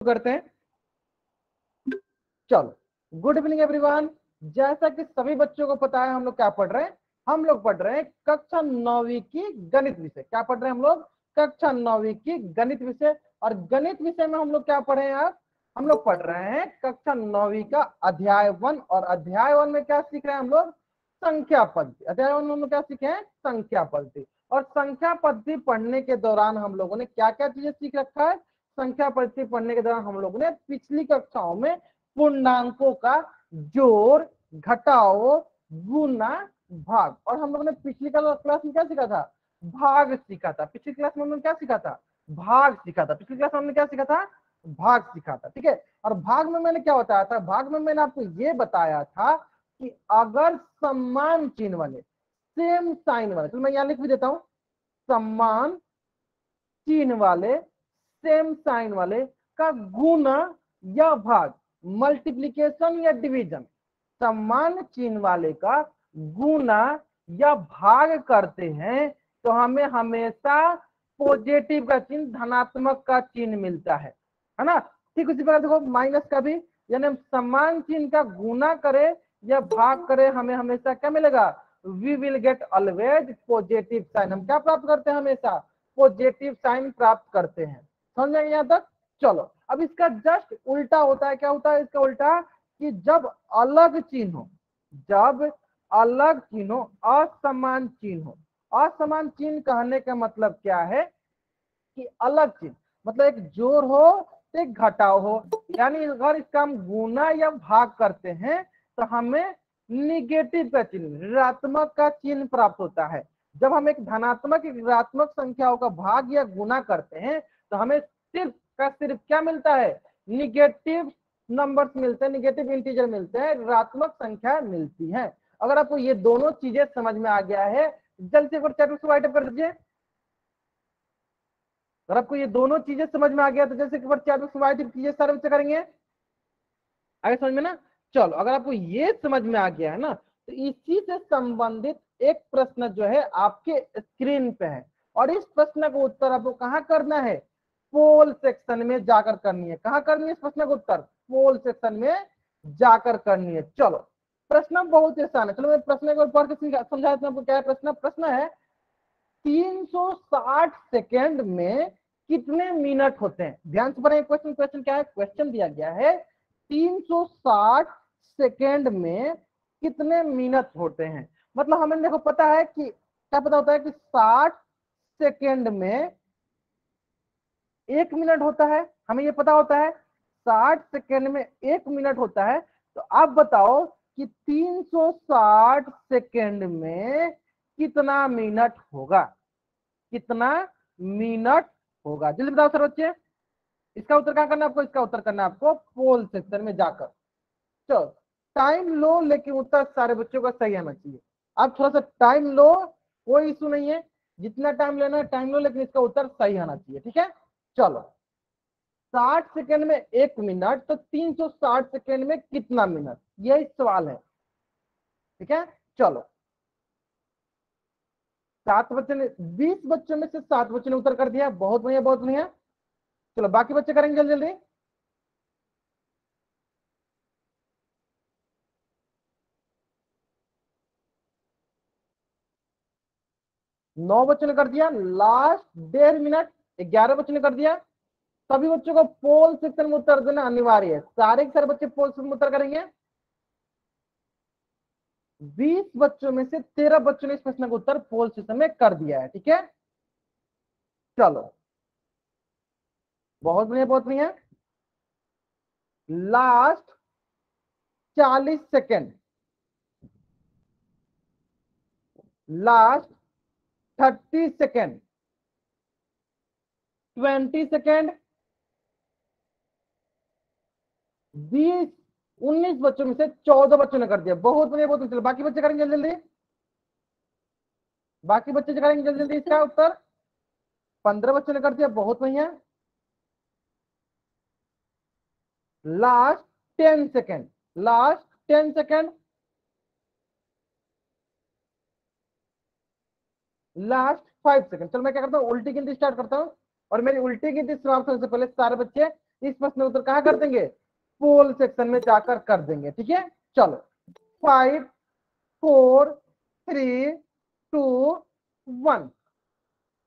करते हैं। चलो, गुड इवनिंग एवरीवन। जैसा कि सभी बच्चों को पता है, हम लोग क्या पढ़ रहे हैं? हम लोग पढ़ रहे हैं कक्षा 9वीं की गणित विषय। क्या पढ़ रहे हैं हम लोग? कक्षा 9वीं की गणित विषय। और गणित विषय में हम लोग क्या पढ़े हैं आप? हम लोग पढ़ रहे हैं कक्षा 9वीं का अध्याय 1। और अध्याय 1 में क्या सीख रहे हैं हम लोग? संख्या पद्धति। अध्याय 1 में हम लोग क्या सीखे हैं? संख्या पद्धति। और संख्या पद्धति पढ़ने के दौरान हम लोगों ने क्या क्या चीजें सीख रखा है? संख्या पद्धति पढ़ने के दौरान हम लोगों ने पिछली कक्षाओं में पूर्णांकों का जोड़, घटाओ, गुना, भाग। और हम लोगों ने पिछली क्लास में क्या सीखा था? भाग सीखा था। पिछली क्लास में हमने क्या सीखा था? भाग सीखा था। पिछली क्लास में हमने क्या सीखा था? भाग सीखा था। ठीक है। और भाग में मैंने क्या बताया था? भाग में मैंने आपको ये बताया था कि अगर समान चिन्ह वाले, सेम साइन वाले, तो मैं यहां लिख भी देता हूं, समान चिन्ह वाले, सेम साइन वाले का गुना या भाग, मल्टीप्लीकेशन या डिवीजन, समान चिन्ह वाले का गुना या भाग करते हैं तो हमें हमेशा पॉजिटिव का चिन्ह, धनात्मक का चिन्ह मिलता है ना। ठीक उसी प्रकार देखो माइनस का भी, यानी हम समान चिन्ह का गुना करें या भाग करें, हमें हमेशा क्या मिलेगा? We will get always positive sign. हम क्या प्राप्त करते हैं? हमेशा पॉजिटिव साइन प्राप्त करते हैं। समझ गए यहाँ तक? चलो, अब इसका जस्ट उल्टा होता है। क्या होता है इसका उल्टा? कि जब अलग चिन्ह हो, जब अलग चिन्ह हो, असमान चिन्ह हो। असमान चिन्ह कहने का मतलब क्या है? कि अलग चिन्ह मतलब एक जोड़ हो, एक घटाव हो। यानी अगर इसका हम गुना या भाग करते हैं तो हमें निगेटिव का चिन्ह, ऋणात्मक का चिन्ह प्राप्त होता है। जब हम एक धनात्मक, एक ऋणात्मक संख्याओं का भाग या गुना करते हैं तो हमें सिर्फ का सिर्फ क्या मिलता है? निगेटिव नंबर्स मिलते हैं, निगेटिव इंटीजर मिलते हैं, ऋणात्मक संख्या मिलती है। अगर आपको ये दोनों चीजें समझ में आ गया है, जल्द से चैट को राइट अप कर दीजिए। अगर आपको ये दोनों चीजें समझ में आ गया तो जैसे एक बार चैट में वाइट कीजिए, सारे बच्चे करेंगे। आगे समझ में ना? चलो, अगर आपको ये समझ में आ गया है ना, तो इसी से संबंधित एक प्रश्न जो है आपके स्क्रीन पे है। और इस प्रश्न का उत्तर आपको कहाँ करना है? पोल सेक्शन में जाकर करनी है। कहाँ करनी है इस प्रश्न का उत्तर? पोल सेक्शन में जाकर करनी है। चलो, प्रश्न बहुत आसान है। चलो मैं प्रश्न को पढ़ के समझा देता हूं आपको। क्या है प्रश्न? प्रश्न है 360 सेकेंड में कितने मिनट होते हैं? ध्यान से पढ़ें क्वेश्चन। क्वेश्चन क्या है? क्वेश्चन दिया गया है 360 सेकेंड में कितने मिनट होते हैं। मतलब हमें देखो पता है कि क्या पता होता है कि 60 सेकेंड में 1 मिनट होता है। हमें ये पता होता है 60 सेकेंड में 1 मिनट होता है। तो आप बताओ कि 360 सेकेंड में कितना मिनट होगा? कितना मिनट होगा? जल्दी बताओ सर बच्चे। इसका उत्तर क्या करना है आपको? इसका उत्तर करना है आपको पोल सेक्शन में जाकर। चलो, टाइम लो, लेकिन उत्तर सारे बच्चों का सही आना चाहिए। आप थोड़ा सा टाइम लो, कोई इशू नहीं है, जितना टाइम लेना है टाइम लो, लेकिन इसका उत्तर सही आना चाहिए। ठीक है। चलो, 60 सेकेंड में 1 मिनट, तो 360 सेकेंड में कितना मिनट? यही सवाल है। ठीक है। चलो, 7 बच्चों ने, 20 बच्चों में से 7 बच्चों ने उत्तर कर दिया। बहुत बढ़िया, बहुत बढ़िया। चलो, बाकी बच्चे करेंगे जल्दी जल्दी। 9 बच्चों ने कर दिया। Last 1.5 minute. 11 बच्चों ने कर दिया। सभी बच्चों को पोल सेक्शन में उत्तर देना अनिवार्य है। सारे के सारे बच्चे पोल सेक्शन में उत्तर करेंगे। 20 बच्चों में से 13 बच्चों ने इस प्रश्न का उत्तर पोल सेक्शन में कर दिया है। ठीक है। चलो, बहुत बढ़िया, बहुत बढ़िया। Last 40 second, last 30 second, 20 second, 20, 19 बच्चों में से 14 बच्चों ने कर दिया। बहुत बढ़िया, बहुत बढ़िया। बाकी बच्चे करेंगे जल्दी जल्दी। बाकी बच्चे करेंगे जल्दी जल्दी इसका उत्तर। 15 बच्चों ने कर दिया। बहुत बढ़िया। Last 10 second, last 10 second, last 5 second. चलो मैं क्या करता हूँ, उल्टी गिनती स्टार्ट करता हूँ। और मेरी उल्टी गिनती समाप्त होने से पहले सारे बच्चे इस प्रश्न उत्तर कहाँ कर देंगे, पोल सेक्शन में जाकर कर देंगे। ठीक है, चलो 5 4 3 2 1।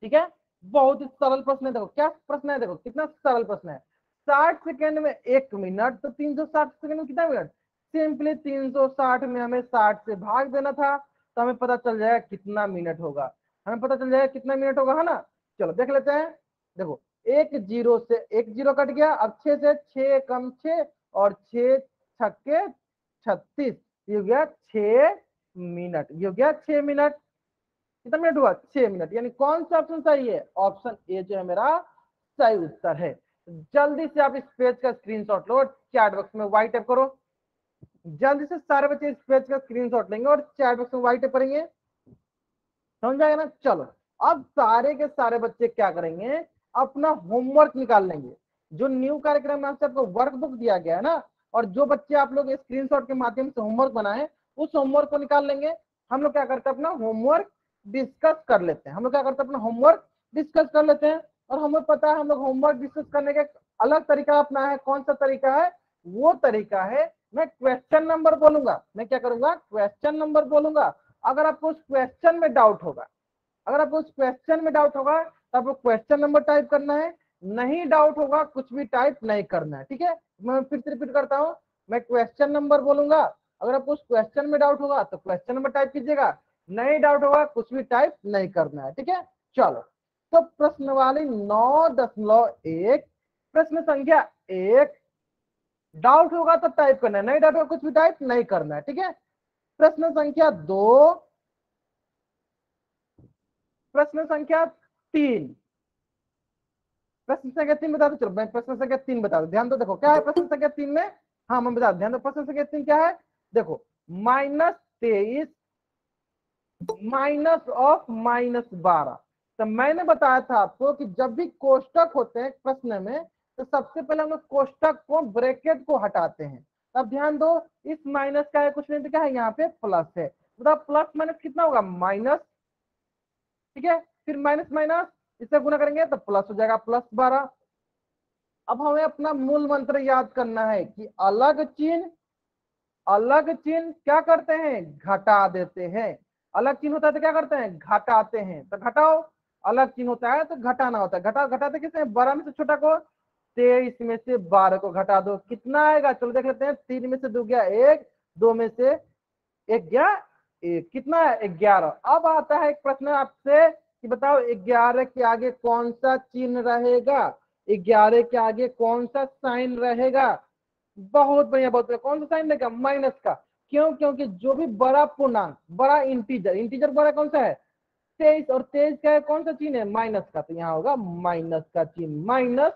ठीक है, बहुत ही सरल प्रश्न है। देखो क्या प्रश्न है, देखो कितना सरल प्रश्न है। 60 सेकेंड में 1 मिनट, तो 360 सेकेंड में कितना मिनट, सिंपली 360 में हमें 60 से भाग देना था, तो हमें पता चल जाएगा कितना मिनट होगा, हमें पता चल जाएगा कितना मिनट होगा, है ना। चलो देख लेते हैं। देखो एक जीरो से एक जीरो कट गया, अब 6 से 6 कम 6 और 6 छक्के 36, ये हो गया 6 मिनट, ये हो गया 6 मिनट। कितना मिनट हुआ, 6 मिनट। यानी कौन सा ऑप्शन सही है, ऑप्शन ए जो है मेरा सही उत्तर है। जल्दी से आप इस पेज का स्क्रीनशॉट लो और चैट बॉक्स में वाई टाइप करो। जल्दी से सारे बच्चे इस पेज का स्क्रीनशॉट लेंगे और चैट बॉक्स में वाई टाइप करेंगे, समझ जाएगा ना। चलो अब सारे के सारे बच्चे क्या करेंगे, अपना होमवर्क निकाल लेंगे। जो न्यू कार्यक्रम में आपको वर्कबुक दिया गया है ना, और जो बच्चे आप लोग स्क्रीनशॉट के माध्यम से होमवर्क बनाए, उस होमवर्क को निकाल लेंगे। हम लोग क्या करते हैं, अपना होमवर्क डिस्कस कर लेते हैं। हम लोग क्या करते हैं, अपना होमवर्क डिस्कस कर लेते हैं। और हमें पता है हम लोग होमवर्क डिस्कस करने का अलग तरीका अपना है। कौन सा तरीका है, वो तरीका है मैं क्वेश्चन नंबर बोलूंगा। मैं क्या करूंगा, क्वेश्चन नंबर बोलूंगा। अगर आपको उस क्वेश्चन में डाउट होगा, अगर आपको उस क्वेश्चन में डाउट होगा तो आपको क्वेश्चन नंबर टाइप करना है, नहीं डाउट होगा कुछ भी टाइप नहीं करना है। ठीक है, मैं फिर से रिपीट करता हूं, मैं क्वेश्चन नंबर बोलूंगा। अगर आपको उस क्वेश्चन में डाउट होगा तो क्वेश्चन नंबर टाइप कीजिएगा, नहीं डाउट होगा कुछ भी टाइप नहीं करना है। ठीक है, चलो तो प्रश्नवाली 9.1 प्रश्न संख्या 1, डाउट होगा तो टाइप करना है, नहीं डाउट होगा कुछ भी टाइप नहीं करना है। ठीक है, प्रश्न संख्या 2, प्रश्न संख्या 3, प्रश्न संख्या 3 बता दो। चलो मैं प्रश्न संख्या 3 बता दो, ध्यान दो। देखो क्या है प्रश्न संख्या 3 में, हाँ मैं बता, ध्यान दो। प्रश्न संख्या 3 क्या है, देखो -23 माइनस ऑफ -12। तो मैंने बताया था आपको कि जब भी कोष्टक होते हैं प्रश्न में, तो सबसे पहले हम लोग कोष्टक को, ब्रैकेट को हटाते हैं। अब ध्यान दो, इस माइनस का है कुछ नहीं तो क्या है, यहाँ पे प्लस है। तो प्लस माइनस कितना होगा, माइनस। ठीक है, फिर माइनस माइनस इससे गुना करेंगे तो प्लस हो जाएगा, +12। अब हमें अपना मूल मंत्र याद करना है कि अलग चिन्ह, अलग चिन्ह क्या करते हैं, घटा देते हैं। अलग चिन्ह होता है तो क्या करते हैं, घटाते हैं। तो घटाओ, अलग चिन्ह होता है तो घटाना होता है। घटा घटाते किससे, बड़ा में से छोटा को। 23 में से 12 को घटा दो, कितना आएगा, चलो देख लेते हैं। 3 में से 2 गया 1, 2 में से 1 गया 1, कितना है, 11। अब आता है एक प्रश्न आपसे कि बताओ 11 के आगे कौन सा चिन्ह रहेगा, 11 के आगे कौन सा साइन रहेगा। बहुत बढ़िया, बहुत बढ़िया। कौन सा साइन रहेगा, माइनस का। क्यों, क्योंकि जो भी बड़ा पूर्णांक, बड़ा इंटीजर, इंटीजर बड़ा कौन सा है, 23, और 23 का है कौन सा चिन्ह है, माइनस का। तो यहाँ होगा माइनस का चिन्ह, -11,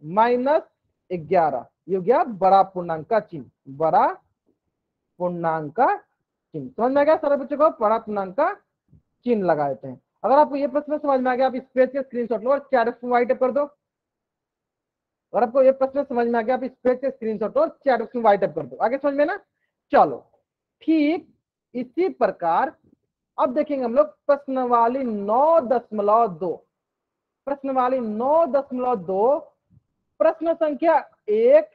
-11, ये हो गया बड़ा पूर्णांक का चिन्ह, बड़ा पूर्णांक का चिन्ह। समझ में आ गया सारे बच्चों को, बड़ा पूर्णांक का चिन्ह लगा देते हैं। अगर आपको ये प्रश्न समझ में आ गया, आप इस पेज के स्क्रीनशॉट लो और चैट में वाइट कर दो। अगर आपको ये प्रश्न समझ में आ गया, आप इस पेज के स्क्रीनशॉट लो, चैट बॉक्स में वाइट कर दो। आगे समझ में ना, चलो ठीक इसी प्रकार अब देखेंगे हम लोग प्रश्नवाली 9.2, प्रश्नवाली 9.2, प्रश्न संख्या 1,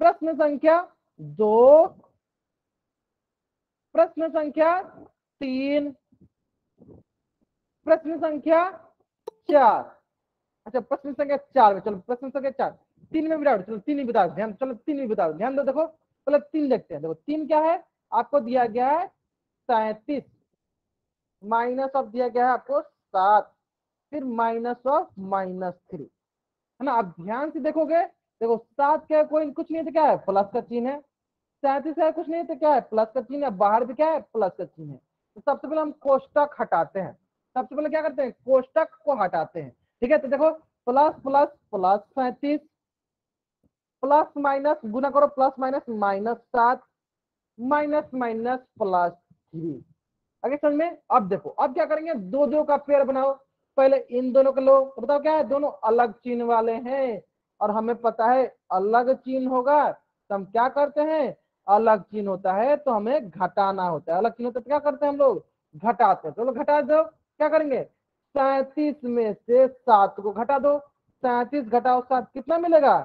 प्रश्न संख्या 2, प्रश्न संख्या 3, प्रश्न संख्या 4। अच्छा प्रश्न संख्या 4 में, चलो प्रश्न संख्या 4, 3 में भी, चलो 3 ही बता दो, ध्यान, चलो 3 ही बता दो, ध्यान दो। देखो पहले 3 देखते हैं। देखो 3 क्या है, आपको दिया गया है 37, माइनस ऑफ दिया गया है आपको 7, फिर माइनस ऑफ -3, है ना। अब ध्यान से देखोगे, देखो 7 क्या है, कोई कुछ नहीं है तो क्या है, प्लस का चिन्ह है। 37 है, कुछ नहीं है तो क्या है, प्लस का चिन्ह है। बाहर भी क्या है, प्लस का चिन्ह है। तो सबसे पहले हम कोष्टक हटाते हैं। सबसे पहले क्या करते हैं, कोष्टक को हटाते हैं। ठीक है, तो देखो plus plus plus 37, plus minus गुना करो, प्लस माइनस -7, माइनस माइनस +3। आगे समझ में। अब देखो अब क्या करेंगे, दो दो का पेयर बनाओ। पहले इन दोनों को लो, तो बताओ क्या है, दोनों अलग चिन्ह वाले हैं, और हमें पता है अलग चिन्ह होगा तो हम क्या करते हैं, अलग चिन्ह होता है तो हमें घटाना होता है। अलग चिन्ह होता है तो क्या करते हैं हम लोग, घटाते हैं। चलो घटा दो, क्या करेंगे, 37 में से 7 को घटा दो। 37 घटाओ 7 कितना मिलेगा?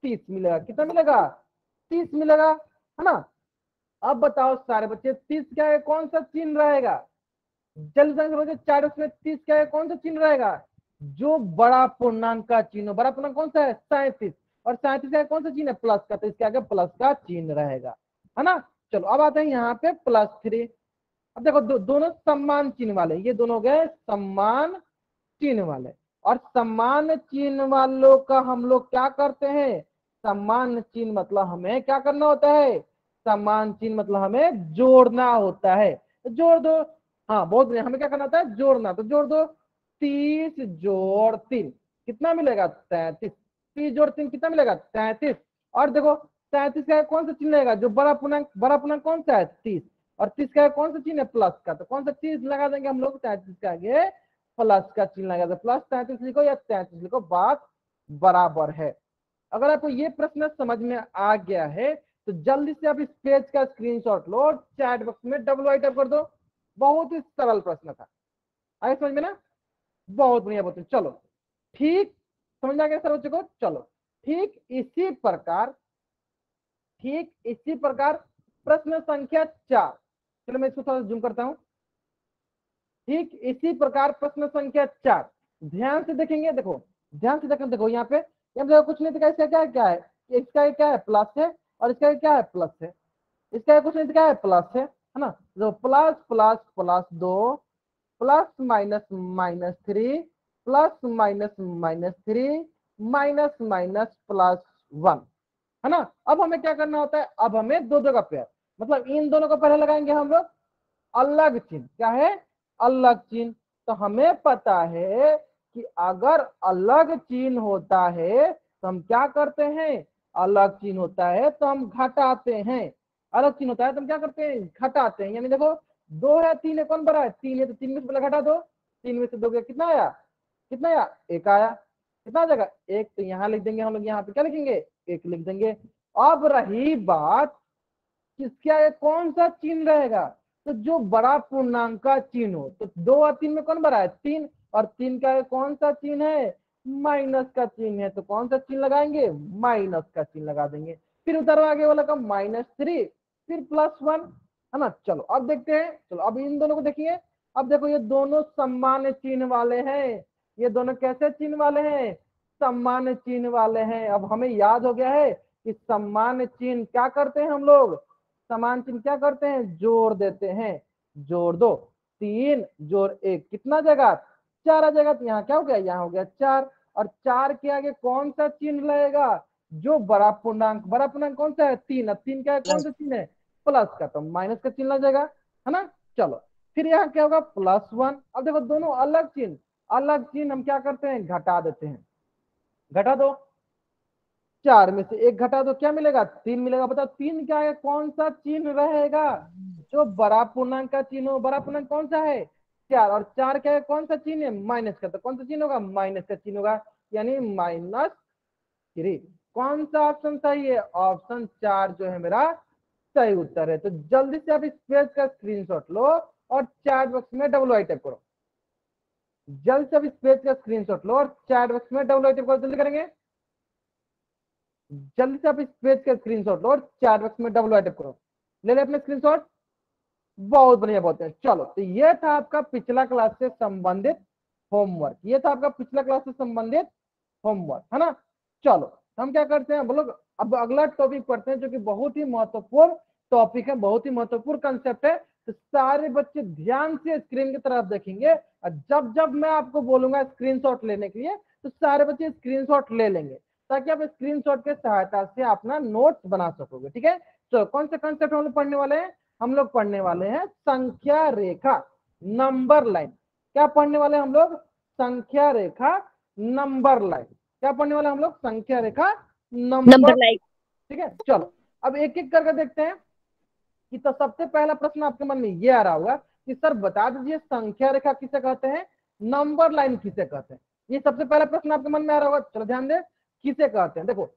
30 मिलेगा। कितना मिलेगा? 30 मिलेगा, है ना। अब बताओ सारे बच्चे 30 क्या है, कौन सा चिन्ह रहेगा? जल्दी से समझो, 4 में 30 क्या है, कौन सा चिन्ह रहेगा? जो बड़ा पूर्णांक का चिन्ह, बड़ा पूर्णांक कौन सा है? 37। और 37 का कौन सा चिन्ह है? प्लस का, तो इसके आगे प्लस का चिन्ह रहेगा, है ना। चलो अब आते हैं यहाँ पे +3। अब देखो दोनों समान चिन्ह वाले, ये दोनों गए समान चिन्ह वाले। और समान चिन्ह वालों का हम लोग क्या करते हैं? समान चिन्ह मतलब हमें क्या करना होता है? समान चिन्ह मतलब हमें जोड़ना होता है। तो जोड़ दो। हाँ बहुत बढ़िया, हमें क्या करना होता है? जोड़ना। तो जोड़ दो, 30 जोड़ 3 कितना मिलेगा? 33। 30 जोड़ 3 कितना मिलेगा? 33। और देखो 33 का कौन सा चिन्ह रहेगा? जो बड़ा पूर्णांक, बड़ा पूर्णांक कौन सा है? 30। और 30 का कौन सा चिन्ह है? प्लस का, तो कौन सा चीज लगा देंगे हम लोग? 33 के आगे प्लस का चिन्ह लगा दो। प्लस 33 लिखो या 33 लिखो, बात बराबर है। अगर आपको ये प्रश्न समझ में आ गया है तो जल्दी से आप इस पेज का स्क्रीनशॉट लो और चैट बॉक्स में WI टाइप कर दो। बहुत ही सरल प्रश्न था, आगे समझ में ना? बहुत बढ़िया, बहुत चलो ठीक, समझ आ गया सर बच्चों को? चलो ठीक इसी प्रकार, ठीक इसी प्रकार प्रश्न संख्या 4, चलो मैं इसको थोड़ा जूम करता हूं। ठीक इसी प्रकार प्रश्न संख्या 4 ध्यान से देखेंगे। देखो ध्यान से देखें, देखो यहाँ पे देखो कुछ नहीं दिखा, इसका क्या क्या है? इसका क्या है? प्लस है। और इसका क्या है? प्लस है। इसका कुछ नहीं दिखा है? प्लस है ना। तो plus plus plus 2 plus minus -3 plus minus -3 minus minus +1, है ना। अब हमें क्या करना होता है? अब हमें दो का पेयर, मतलब इन दोनों को पहले लगाएंगे हम लोग अलग चिन्ह। क्या है? अलग चिन्ह। तो हमें पता है कि अगर अलग चिन्ह होता है तो हम क्या करते हैं? अलग चिन्ह होता है तो हम घटाते हैं। अलग चिन्ह होता है तो हम क्या करते हैं? घटाते हैं। यानी देखो 2 है 3 है, कौन बड़ा है? 3 है, तो 3 में से पहले घटा दो। 3 में से 2 गया, कितना आया? कितना आया? 1 आया। कितना आ जाएगा? 1। तो यहाँ लिख देंगे हम लोग, यहाँ पे क्या लिखेंगे? 1 लिख देंगे। अब रही बात किसके आगे कौन सा चिन्ह रहेगा? तो जो बड़ा पूर्णांक का चिन्ह हो, तो 2 और 3 में कौन बड़ा है? 3। और 3 का कौन सा चिन्ह है? माइनस का चिन्ह है। तो कौन सा चिन्ह लगाएंगे? माइनस का चिन्ह लगा देंगे। फिर उधर आगे वाला का -3 फिर +1, है ना। चलो अब देखते हैं, चलो अब इन दोनों को देखिए। अब देखो ये दोनों समान चिन्ह वाले हैं। ये दोनों कैसे चिन्ह वाले हैं? समान चिन्ह वाले हैं। अब हमें याद हो गया है कि समान चिन्ह क्या करते हैं हम लोग? समान चिन्ह क्या करते हैं? जोड़ देते हैं। जोड़ दो, 3 जोड़ 1 कितना जगह? 4 आ जाएगा। तो यहाँ क्या हो गया? यहाँ हो गया 4। और 4 के आगे कौन सा चिन्ह लगेगा? जो बड़ा पूर्णांक, बड़ा पूर्णांक कौन सा है? 3। अब 3 का कौन सा चिन्ह है? प्लस का, तो माइनस का चिन्ह लग जाएगा, है ना। चलो फिर यहाँ क्या होगा? +1। अब देखो दोनों अलग चिन्ह, अलग चिन्ह हम क्या करते हैं? घटा देते हैं। घटा दो, 4 में से 1 घटा दो, क्या मिलेगा? 3 मिलेगा। बताओ 3 क्या है? कौन सा चिन्ह रहेगा? जो बड़ा पूर्णांक का चिन्ह हो। बड़ा पूर्णांक कौन सा है? 4। और 4 क्या है? कौन सा चिन्ह है? माइनस का, तो कौन सा चिन्ह होगा? माइनस का चिन्ह होगा, यानी -3। कौन सा ऑप्शन सही है? ऑप्शन 4 जो है मेरा सही उत्तर है। तो जल्दी से आप इस पेज का स्क्रीनशॉट लो और चैट बॉक्स में WI टाइप करो। जल्दी से आप इस पेज का स्क्रीनशॉट लो और चैट बॉक्स में WI टाइप करो। जल्दी करेंगे, जल्दी से आप इस पेज का स्क्रीनशॉट लो और चैट बॉक्स में WI टाइप करो। ले ले अपने स्क्रीनशॉट। बहुत बढ़िया, बहुत है। चलो तो ये था आपका पिछला क्लास से संबंधित होमवर्क। ये था आपका पिछला क्लास से संबंधित होमवर्क, है ना। चलो हम क्या करते हैं, हम लोग अब अगला टॉपिक पढ़ते हैं जो कि बहुत ही महत्वपूर्ण टॉपिक है, बहुत ही महत्वपूर्ण कंसेप्ट है। तो सारे बच्चे ध्यान से स्क्रीन की तरफ देखेंगे और जब जब मैं आपको बोलूंगा स्क्रीनशॉट लेने के लिए तो सारे बच्चे स्क्रीनशॉट ले लेंगे, ताकि आप स्क्रीनशॉट के सहायता से अपना नोट्स बना सकोगे। ठीक है, तो कौन से कंसेप्ट हम लोग पढ़ने वाले हैं? हम लोग पढ़ने वाले हैं संख्या रेखा, नंबर लाइन। क्या पढ़ने वाले हम लोग? संख्या रेखा, नंबर लाइन। क्या पढ़ने वाले हम लोग? संख्या रेखा, नंबर। Number line. ठीक है, चलो अब एक एक करके देखते हैं कि तो सबसे पहला प्रश्न आपके मन में ये आ रहा होगा कि सर बता दीजिए संख्या रेखा किसे कहते हैं, नंबर लाइन किसे कहते हैं। ये सबसे पहला प्रश्न आपके मन में आ रहा होगा। चलो ध्यान दे, किसे कहते हैं। देखो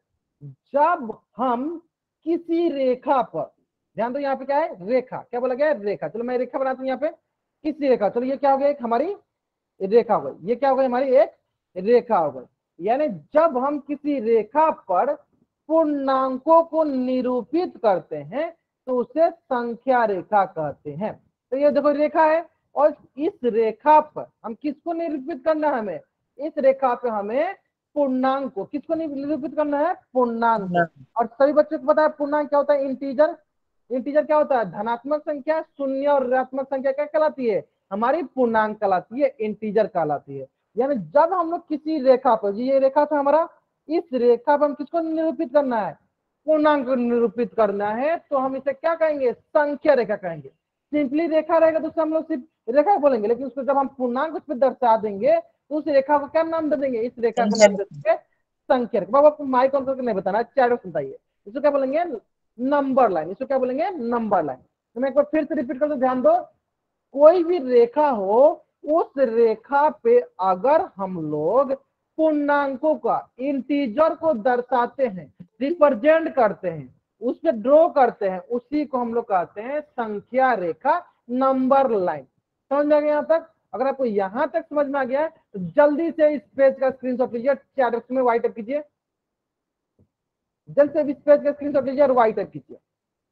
जब हम किसी रेखा पर, ध्यान दो यहाँ पे क्या है? रेखा। क्या बोला गया? रेखा। चलो मैं रेखा बनाता हूँ यहाँ पे, किसी रेखा। चलो ये क्या हो गया? एक हमारी रेखा हो गई। ये क्या हो गई? हमारी एक रेखा हो गई। यानी जब हम किसी रेखा पर पूर्णांकों को निरूपित करते हैं तो उसे संख्या रेखा कहते हैं। तो ये देखो रेखा है, और इस रेखा पर हम किसको निरूपित करना है, हमें इस रेखा पे हमें पूर्णांक को, किसको निरूपित करना है, पूर्णांक को। और सभी बच्चों को पता है पूर्णांक क्या होता है, इंटीजर। इंटीजर क्या होता है, धनात्मक संख्या, शून्य और ऋणात्मक संख्या क्या कहलाती है, हमारी पूर्णांक कहलाती है, इंटीजर कहलाती है। यानी जब हम लोग किसी रेखा पर, ये रेखा था हमारा, इस रेखा पर हम किसको निरूपित करना है, पूर्णांक को निरूपित करना है, तो हम इसे क्या कहेंगे, संख्या रेखा कहेंगे। सिंपली रेखा रहेगा तो उसे हम लोग सिर्फ रेखा बोलेंगे, लेकिन उसको जब हम पूर्णांक उस पर दर्शा देंगे तो उस रेखा को क्या नाम दे देंगे, इस रेखा को नाम दे देंगे संख्या रेखा। बाबा आपको माइक ऑन करके नहीं बताना, चैट सुनताइए। इसको क्या बोलेंगे, नंबर लाइन। इसको क्या बोलेंगे, नंबर लाइन। तो मैं एक बार फिर से रिपीट कर दो, ध्यान दो। कोई भी रेखा हो, उस रेखा पे अगर हम लोग पूर्णांकों का, इंटीजर को दर्शाते हैं, रिप्रेजेंट करते हैं, उस पे ड्रॉ करते हैं, उसी को हम लोग कहते हैं संख्या रेखा, नंबर लाइन। समझ में आ गया यहाँ तक? अगर आपको यहाँ तक समझ में आ गया है तो जल्दी से इस पेज का स्क्रीनशॉट लीजिए, चैट बॉक्स में वाइट टाइप कीजिए, जल्द से इस पेज का स्क्रीनशॉट लीजिए और वाइट टाइप कीजिए।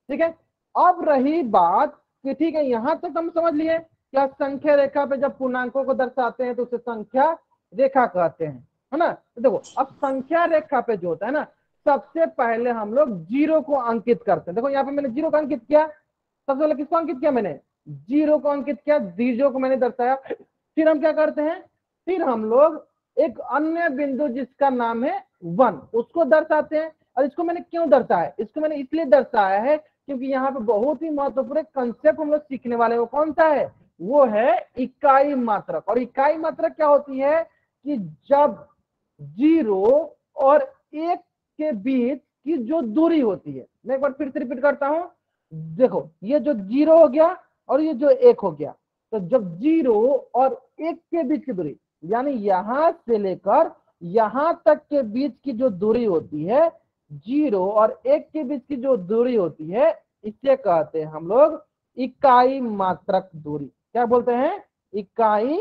ठीक है, अब रही बात कि ठीक है यहां तक हम समझ लिए क्या, संख्या रेखा पे जब पूर्णांकों को दर्शाते हैं तो उसे संख्या रेखा कहते हैं, है ना। तो देखो अब संख्या रेखा पे जो होता है ना, सबसे पहले हम लोग जीरो को अंकित करते हैं। देखो यहाँ पे मैंने जीरो को अंकित किया, सबसे पहले किसको अंकित किया, मैंने जीरो को अंकित किया, जीरो को मैंने दर्शाया। फिर हम क्या करते हैं, फिर हम लोग एक अन्य बिंदु जिसका नाम है वन, उसको दर्शाते हैं। और इसको मैंने क्यों दर्शाया, इसको मैंने इसलिए दर्शाया है क्योंकि यहाँ पे बहुत ही महत्वपूर्ण कंसेप्ट हम लोग सीखने वाले हैं। वो कौन सा है, वो है इकाई मात्रक। और इकाई मात्रक क्या होती है कि जब जीरो और एक के बीच की जो दूरी होती है, मैं एक बार फिर से रिपीट करता हूं। देखो ये जो जीरो हो गया और ये जो एक हो गया, तो जब जीरो और एक के बीच की दूरी, यानी यहां से लेकर यहां तक के बीच की जो दूरी होती है, जीरो और एक के बीच की जो दूरी होती है, इसे कहते हैं हम लोग इकाई मात्रक दूरी। क्या बोलते हैं, इकाई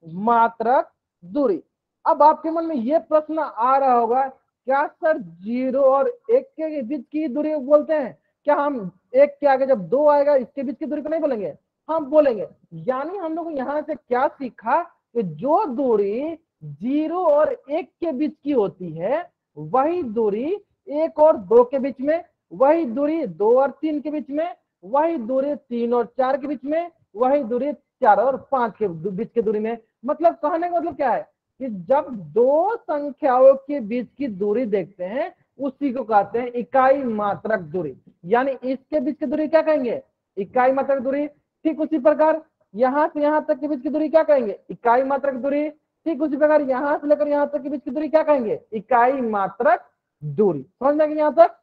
मात्रक दूरी। अब आपके मन में यह प्रश्न आ रहा होगा, क्या सर जीरो और एक के बीच की दूरी बोलते हैं, क्या हम एक के आगे जब दो आएगा इसके बीच की दूरी को नहीं बोलेंगे, हम बोलेंगे। यानी हम लोग यहां से क्या सीखा कि जो दूरी जीरो और एक के बीच की होती है, वही दूरी एक और दो के बीच में, वही दूरी दो और तीन के बीच में, वही दूरी तीन और चार के बीच में, वही दूरी चार और पांच के बीच की दूरी में। मतलब कहने का मतलब क्या है कि जब दो संख्याओं के बीच की दूरी देखते हैं, उसी को कहते हैं इकाई मात्रक दूरी। यानी इसके बीच की दूरी क्या कहेंगे, इकाई मात्रक दूरी। ठीक उसी प्रकार यहां से यहां तक के बीच की दूरी क्या कहेंगे, इकाई मात्रक दूरी। ठीक उसी प्रकार यहां से लेकर यहां तक के बीच की दूरी क्या कहेंगे, इकाई मात्रक दूरी। समझ में यहां तक,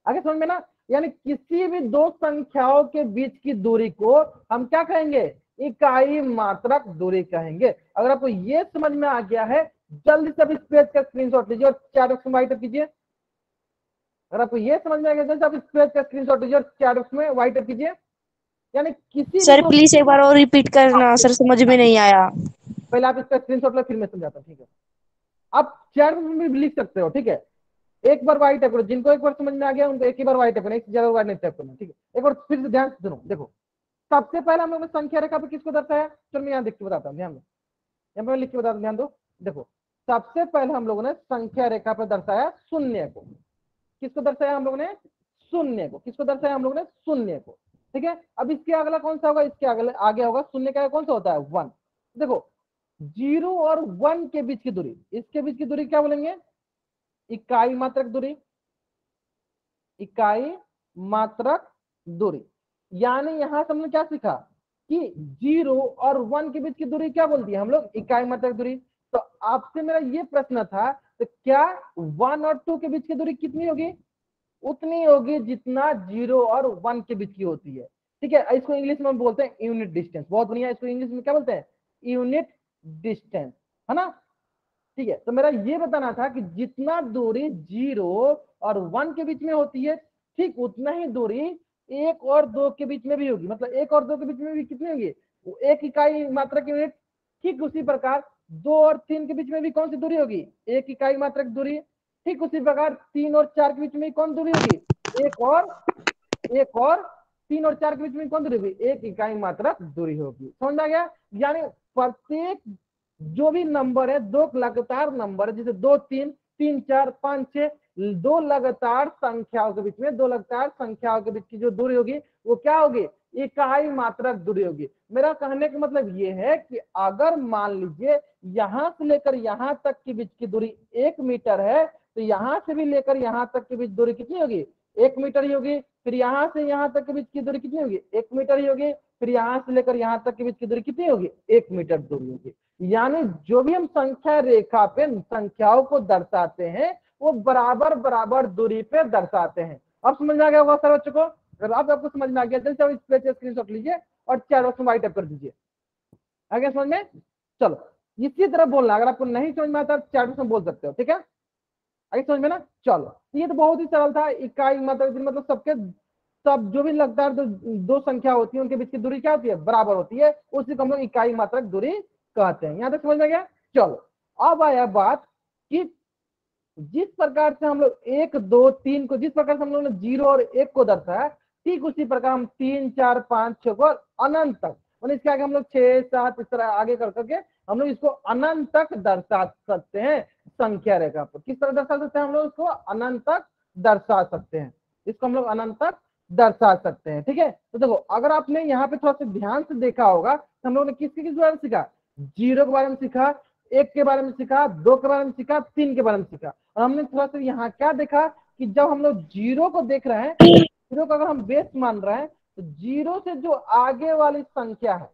आगे समझ में ना। यानी किसी भी दो संख्याओं के बीच की दूरी को हम क्या कहेंगे, इकाई मात्रक दूरी कहेंगे। अगर आपको ये समझ में आ गया है, जल्दी से इस पेज का स्क्रीनशॉट लीजिए और चैट बॉक्स में व्हाइट कीजिए। अगर आपको ये समझ में आ गया, जल्दी से इस पेज का स्क्रीनशॉट लीजिए और चैट बॉक्स में व्हाइट कीजिए। यानी किसी भी सर दो, प्लीज एक बार और रिपीट करना, सर समझ में नहीं आया। पहले आप इसका स्क्रीनशॉट लो फिर मैं समझाता हूँ, ठीक है। आप चैट बॉक्स में भी लिख सकते हो, ठीक है। एक बार व्हाइट टाइप करो, जिनको एक बार समझ में आ गया उनको एक ही बार व्हाइट टाइप करना, एक से ज्यादा व्हाइट नहीं टाइप करना, ठीक है। एक बार फिर से ध्यान से सुनो। देखो सबसे पहले हम लोग ने संख्या रेखा पे किसको दर्शाया, चलो मैं यहाँ देख के बताता हूँ, ध्यान दो, यहाँ पे लिख के बताता हूँ, ध्यान दो। देखो सबसे पहले हम लोगों ने संख्या रेखा पर दर्शाया शून्य को। किसको दर्शाया हम लोगों ने, शून्य को। किसको दर्शाया हम लोगों ने, शून्य को। ठीक है, अब इसके अगला कौन सा होगा, इसके अगले आगे होगा शून्य का कौन सा होता है, वन। देखो जीरो और वन के बीच की दूरी, इसके बीच की दूरी क्या बोलेंगे, इकाई मात्रक दूरी, इकाई मात्रक दूरी। यानी यहां से हमने क्या सीखा कि जीरो और वन के बीच की दूरी क्या बोलती है हम लोग, इकाई मात्रक दूरी। तो आपसे मेरा ये प्रश्न था, तो क्या वन और टू के बीच की दूरी कितनी होगी, उतनी होगी जितना जीरो और वन के बीच की होती है। ठीक है, इसको इंग्लिश में बोलते हैं यूनिट डिस्टेंस। बहुत बढ़िया, इसको इंग्लिश में क्या बोलते हैं, यूनिट डिस्टेंस, है ना। ठीक है, तो मेरा ये बताना था कि जितना दूरी जीरो और वन के बीच में होती है, ठीक उतना ही दूरी एक और दो के बीच में भी होगी। मतलब एक और दो के बीच में भी कितनी होगी, एक इकाई मात्रा की यूनिट। ठीक उसी प्रकार 2 और 3 के बीच में भी कौन सी दूरी होगी? 1 इकाई मात्रक दूरी। ठीक उसी प्रकार 3 और 4 के बीच में कौन दूरी होगी? एक और 3 और 4 के बीच में कौन दूरी होगी? 1 इकाई मात्रक दूरी होगी। समझ में आ गया? यानी प्रत्येक जो भी नंबर है, दो लगातार नंबर है, जैसे 2 3 3 4 5 6, दो लगातार संख्याओं के बीच में, दो लगातार संख्याओं के बीच की जो दूरी होगी वो क्या होगी? इकाई मात्रक दूरी होगी। मेरा कहने का मतलब ये है कि अगर मान लीजिए यहां से लेकर यहां तक के बीच की दूरी 1 मीटर है, तो यहां से भी लेकर यहां तक के बीच दूरी कितनी होगी? 1 मीटर ही होगी। फिर यहां से यहां तक के बीच की दूरी कितनी होगी? 1 मीटर ही होगी। फिर यहां से लेकर यहां तक के बीच की दूरी कितनी होगी? 1 मीटर दूरी होगी। यानी जो भी हम संख्या रेखा पे संख्याओं को दर्शाते हैं वो बराबर बराबर दूरी पे दर्शाते हैं। अब समझ में आ गया होगा सर बच्चों को? अगर आपको समझ में आ गया जल्दी से इस पे स्क्रीनशॉट लीजिए और चैट बॉक्स में वाइट अप कर दीजिए। आ गया समझ में? चलो इसी तरह बोलना, अगर आपको नहीं समझ में आता चैट बॉक्स में बोल सकते हो, ठीक है? आगे समझ में ना? चलो ये तो बहुत ही सरल था। इकाई मतलब सबके सब जो भी लगातार दो संख्या होती है उनके बीच की दूरी क्या होती है? बराबर होती है। उसी को हम लोग इकाई मात्रक दूरी कहते हैं। यहां तक समझ में गया? चलो अब आया बात कि जिस प्रकार से हम लोग 1 2 3 को, जिस प्रकार से हम लोग ने 0 और 1 को दर्शाया, ठीक उसी प्रकार हम 3 4 5 6 को अनंत तक, मतलब इसके आगे हम लोग 6 7 इस तरह आगे कर करके हम लोग इसको अनंत तक दर्शा सकते हैं संख्या रेखा पर। किस तरह दर्शा सकते हैं हम लोग इसको? अनंत तक दर्शा सकते हैं। इसको हम लोग अनंत तक दर्शा सकते हैं। ठीक है? तो देखो अगर आपने यहाँ पे थोड़ा सा ध्यान से देखा होगा तो हम लोग ने किस बारे में सीखा? 0 के बारे में सीखा, 1 के बारे में सीखा, 2 के बारे में सीखा, 3 के बारे में सीखा। और हमने थोड़ा सा यहाँ क्या देखा कि जब हम लोग 0 को देख रहे हैं, 0 को अगर हम बेस मान रहे हैं, तो 0 से जो आगे वाली संख्या है,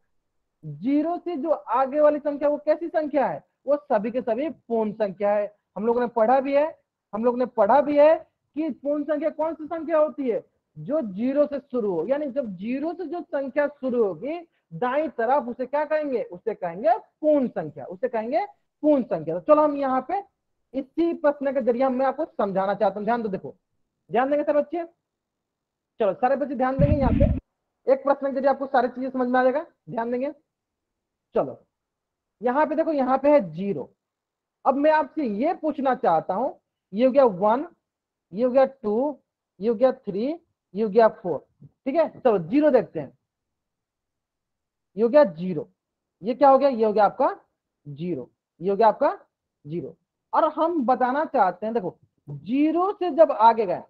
0 से जो आगे वाली संख्या वो कैसी संख्या है? वो सभी के सभी पूर्ण संख्या है। हम लोगों ने पढ़ा भी है, कि पूर्ण संख्या कौन सी संख्या होती है? जो 0 से शुरू हो। यानी जब 0 से जो संख्या शुरू होगी दाई तरफ, उसे क्या कहेंगे? उसे कहेंगे पूर्ण संख्या, उसे कहेंगे पूर्ण संख्या। तो चलो हम यहाँ पे इसी प्रश्न के जरिए मैं आपको समझाना चाहता हूँ। ध्यान दो, देखो ध्यान देंगे सर बच्चे? चलो सारे बच्चे ध्यान देंगे। यहाँ पे एक प्रश्न के जरिए आपको सारी चीजें समझ में आ जाएगा। ध्यान देंगे। चलो यहाँ पे देखो, यहाँ पे है 0। अब मैं आपसे ये पूछना चाहता हूं, ये हो गया 1, ये हो गया 2, ये हो गया 3, ये हो गया 4। ठीक है? चलो 0 देखते हैं। ये हो गया 0, ये क्या हो गया? ये हो गया आपका 0, ये हो गया आपका 0। और हम बताना चाहते हैं, देखो 0 से जब आगे गए,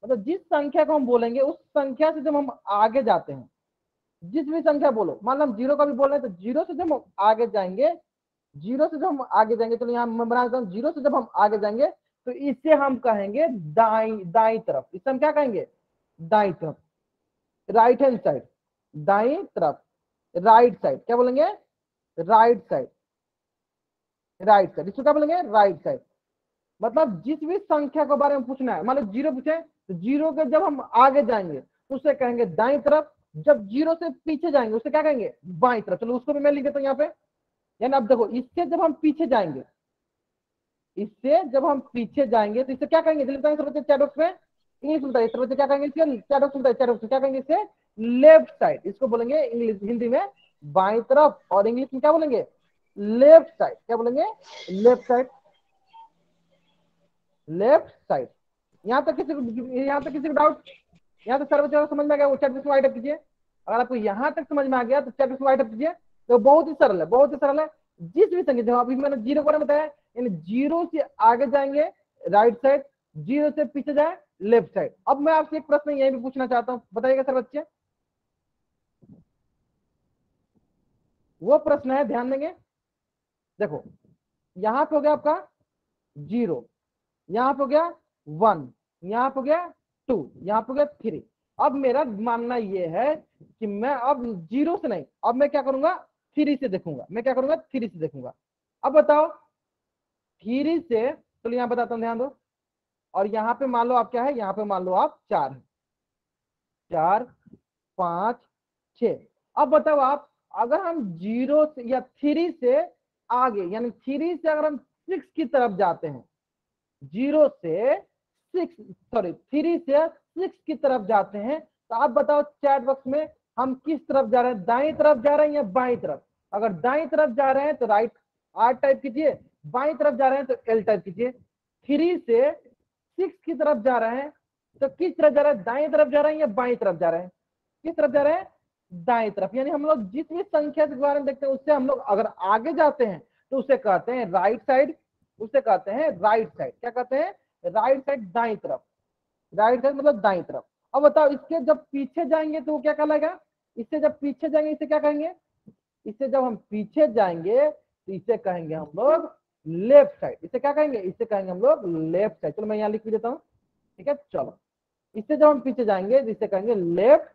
मतलब जिस संख्या को हम बोलेंगे उस संख्या से जब हम आगे जाते हैं, जिस भी संख्या बोलो, मान लो हम 0 का भी बोल रहे हैं, तो 0 से जब हम आगे जाएंगे, 0 से जब हम आगे जाएंगे, तो यहाँ मैं बना देता हूँ, 0 से जब हम आगे जाएंगे तो इसे हम कहेंगे दाई तरफ। इसे हम क्या कहेंगे? दाई तरफ, राइट हैंड साइड, दाई तरफ, राइट साइड। क्या बोलेंगे? Right side, right side. इसको क्या बोलेंगे? Right side. मतलब जिस भी संख्या के बारे में पूछना है, मान लो 0 पूछे, तो 0 के जब हम आगे जाएंगे तो उसे कहेंगे दाई तरफ। जब 0 से पीछे जाएंगे उसे क्या कहेंगे? बाई तरफ। चलो उसको भी मैं लिख देता हूँ यहाँ पे। यानी अब देखो, इससे जब हम पीछे जाएंगे, इससे जब हम पीछे जाएंगे तो इसे क्या कहेंगे? चैट बॉक्स में इंग्लिश में बताइए। क्या कहेंगे इसके? चैट बॉक्स में बताइए, चैट बॉक्स में क्या कहेंगे इसे? Left side. इसको बोलेंगे इंग्लिश, हिंदी में बाईं तरफ, और इंग्लिश में क्या बोलेंगे? Left side. क्या बोलेंगे? Left side, left side. यहाँ तक किसी को डाउट? यहाँ तक सर्व समझ में आ गया? वो चैट बॉक्स में वाइट अप कीजिए। अगर आपको यहाँ तक समझ में आ गया तो चैट बॉक्स में वाइट अप कीजिए। तो बहुत ही सरल है, बहुत ही सरल है। जिस भी संख्या, अभी मैंने 0 के बारे में बताया, यानी 0 से आगे जाएंगे राइट साइड, 0 से पीछे जाए लेफ्ट साइड। अब मैं आपसे एक प्रश्न यही भी पूछना चाहता हूं, बताइएगा सर बच्चे? वो प्रश्न है, ध्यान देंगे। देखो यहां पे हो गया आपका 0, यहां पे हो गया 1, यहां पे हो गया 2, यहां पे हो गया 3। अब मेरा मानना यह है कि मैं अब 0 से नहीं, अब मैं क्या करूंगा? 3 से देखूंगा। मैं क्या करूंगा? 3 से देखूंगा। अब बताओ 3 से, चलो यहां बताता हूं, ध्यान दो। और यहाँ पे मान लो आप क्या है? यहाँ पे मान लो आप 4 है, 4 5 6। अब बताओ आप, अगर हम 0 से या 3 से आगे, यानी 3 से अगर हम 6 की तरफ जाते हैं, 0 से 3 से 6 की तरफ जाते हैं, तो आप बताओ चैट बॉक्स में हम किस तरफ जा रहे हैं? दाएं तरफ जा रहे हैं या बाएं तरफ? अगर दाएं तरफ जा रहे हैं तो राइट, R टाइप कीजिए, बाई तरफ जा रहे हैं तो L टाइप कीजिए, 3 से 6 की तरफ जा रहे हैं तो किस तरफ जा रहा है, दाएं तरफ जा रहे हैं या बाई तरफ जा रहे हैं, किस तरफ जा रहे हैं, दाएं तरफ। यानी हम लोग जिस भी संख्या के बारे में देखते हैं उससे हम लोग अगर आगे जाते हैं तो उसे कहते हैं राइट साइड, उसे कहते हैं राइट साइड। क्या कहते हैं, राइट साइड, दाएं तरफ, राइट साइड मतलब दाएं तरफ। अब बताओ इसके जब पीछे जाएंगे तो वो क्या कहलाएगा, इससे जब पीछे जाएंगे इसे क्या कहेंगे, इससे जब हम पीछे जाएंगे तो इसे कहेंगे हम लोग लेफ्ट साइड। इसे क्या कहेंगे, इसे कहेंगे हम लोग लेफ्ट साइड। चलो मैं यहाँ लिख भी देता हूँ, ठीक है। चलो इससे जब हम पीछे जाएंगे तो इसे कहेंगे लेफ्ट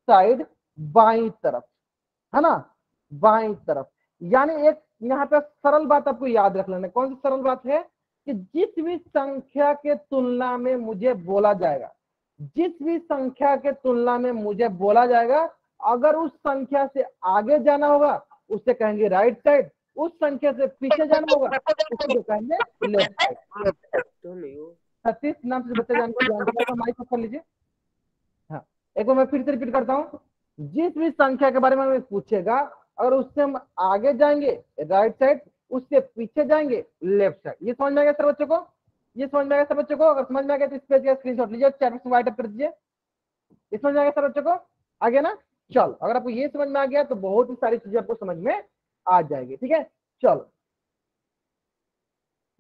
साइड, बाई तरफ, है ना, बाई तरफ। यानी एक यहाँ पे सरल बात आपको याद रख लेना। कौन सी सरल बात है कि जिस भी संख्या के तुलना में मुझे बोला जाएगा, जिस भी संख्या के तुलना में मुझे बोला जाएगा, अगर उस संख्या से आगे जाना होगा उसे कहेंगे राइट साइड, उस संख्या से पीछे जाना होगा उसे कहेंगे लेफ्ट साइड। सतीश नाम से बच्चा जानकर माइक कर लीजिए। हाँ, एक बार मैं फिर से रिपीट करता हूँ, जिस भी संख्या के बारे में हमें पूछेगा अगर उससे हम आगे जाएंगे राइट साइड, उससे पीछे जाएंगे लेफ्ट साइड। ये समझ में आ गया सर बच्चों को, ये समझ में आ गया सर बच्चों को। अगर समझ में आ गया तो इस पेज का स्क्रीनशॉट लीजिए, चैट में व्हाइट अप कर दीजिए। ये समझ में आ गया सर बच्चों को, आ गया ना। चल अगर आपको ये समझ में आ गया तो बहुत ही सारी चीजें आपको समझ में आ जाएगी, ठीक है। चलो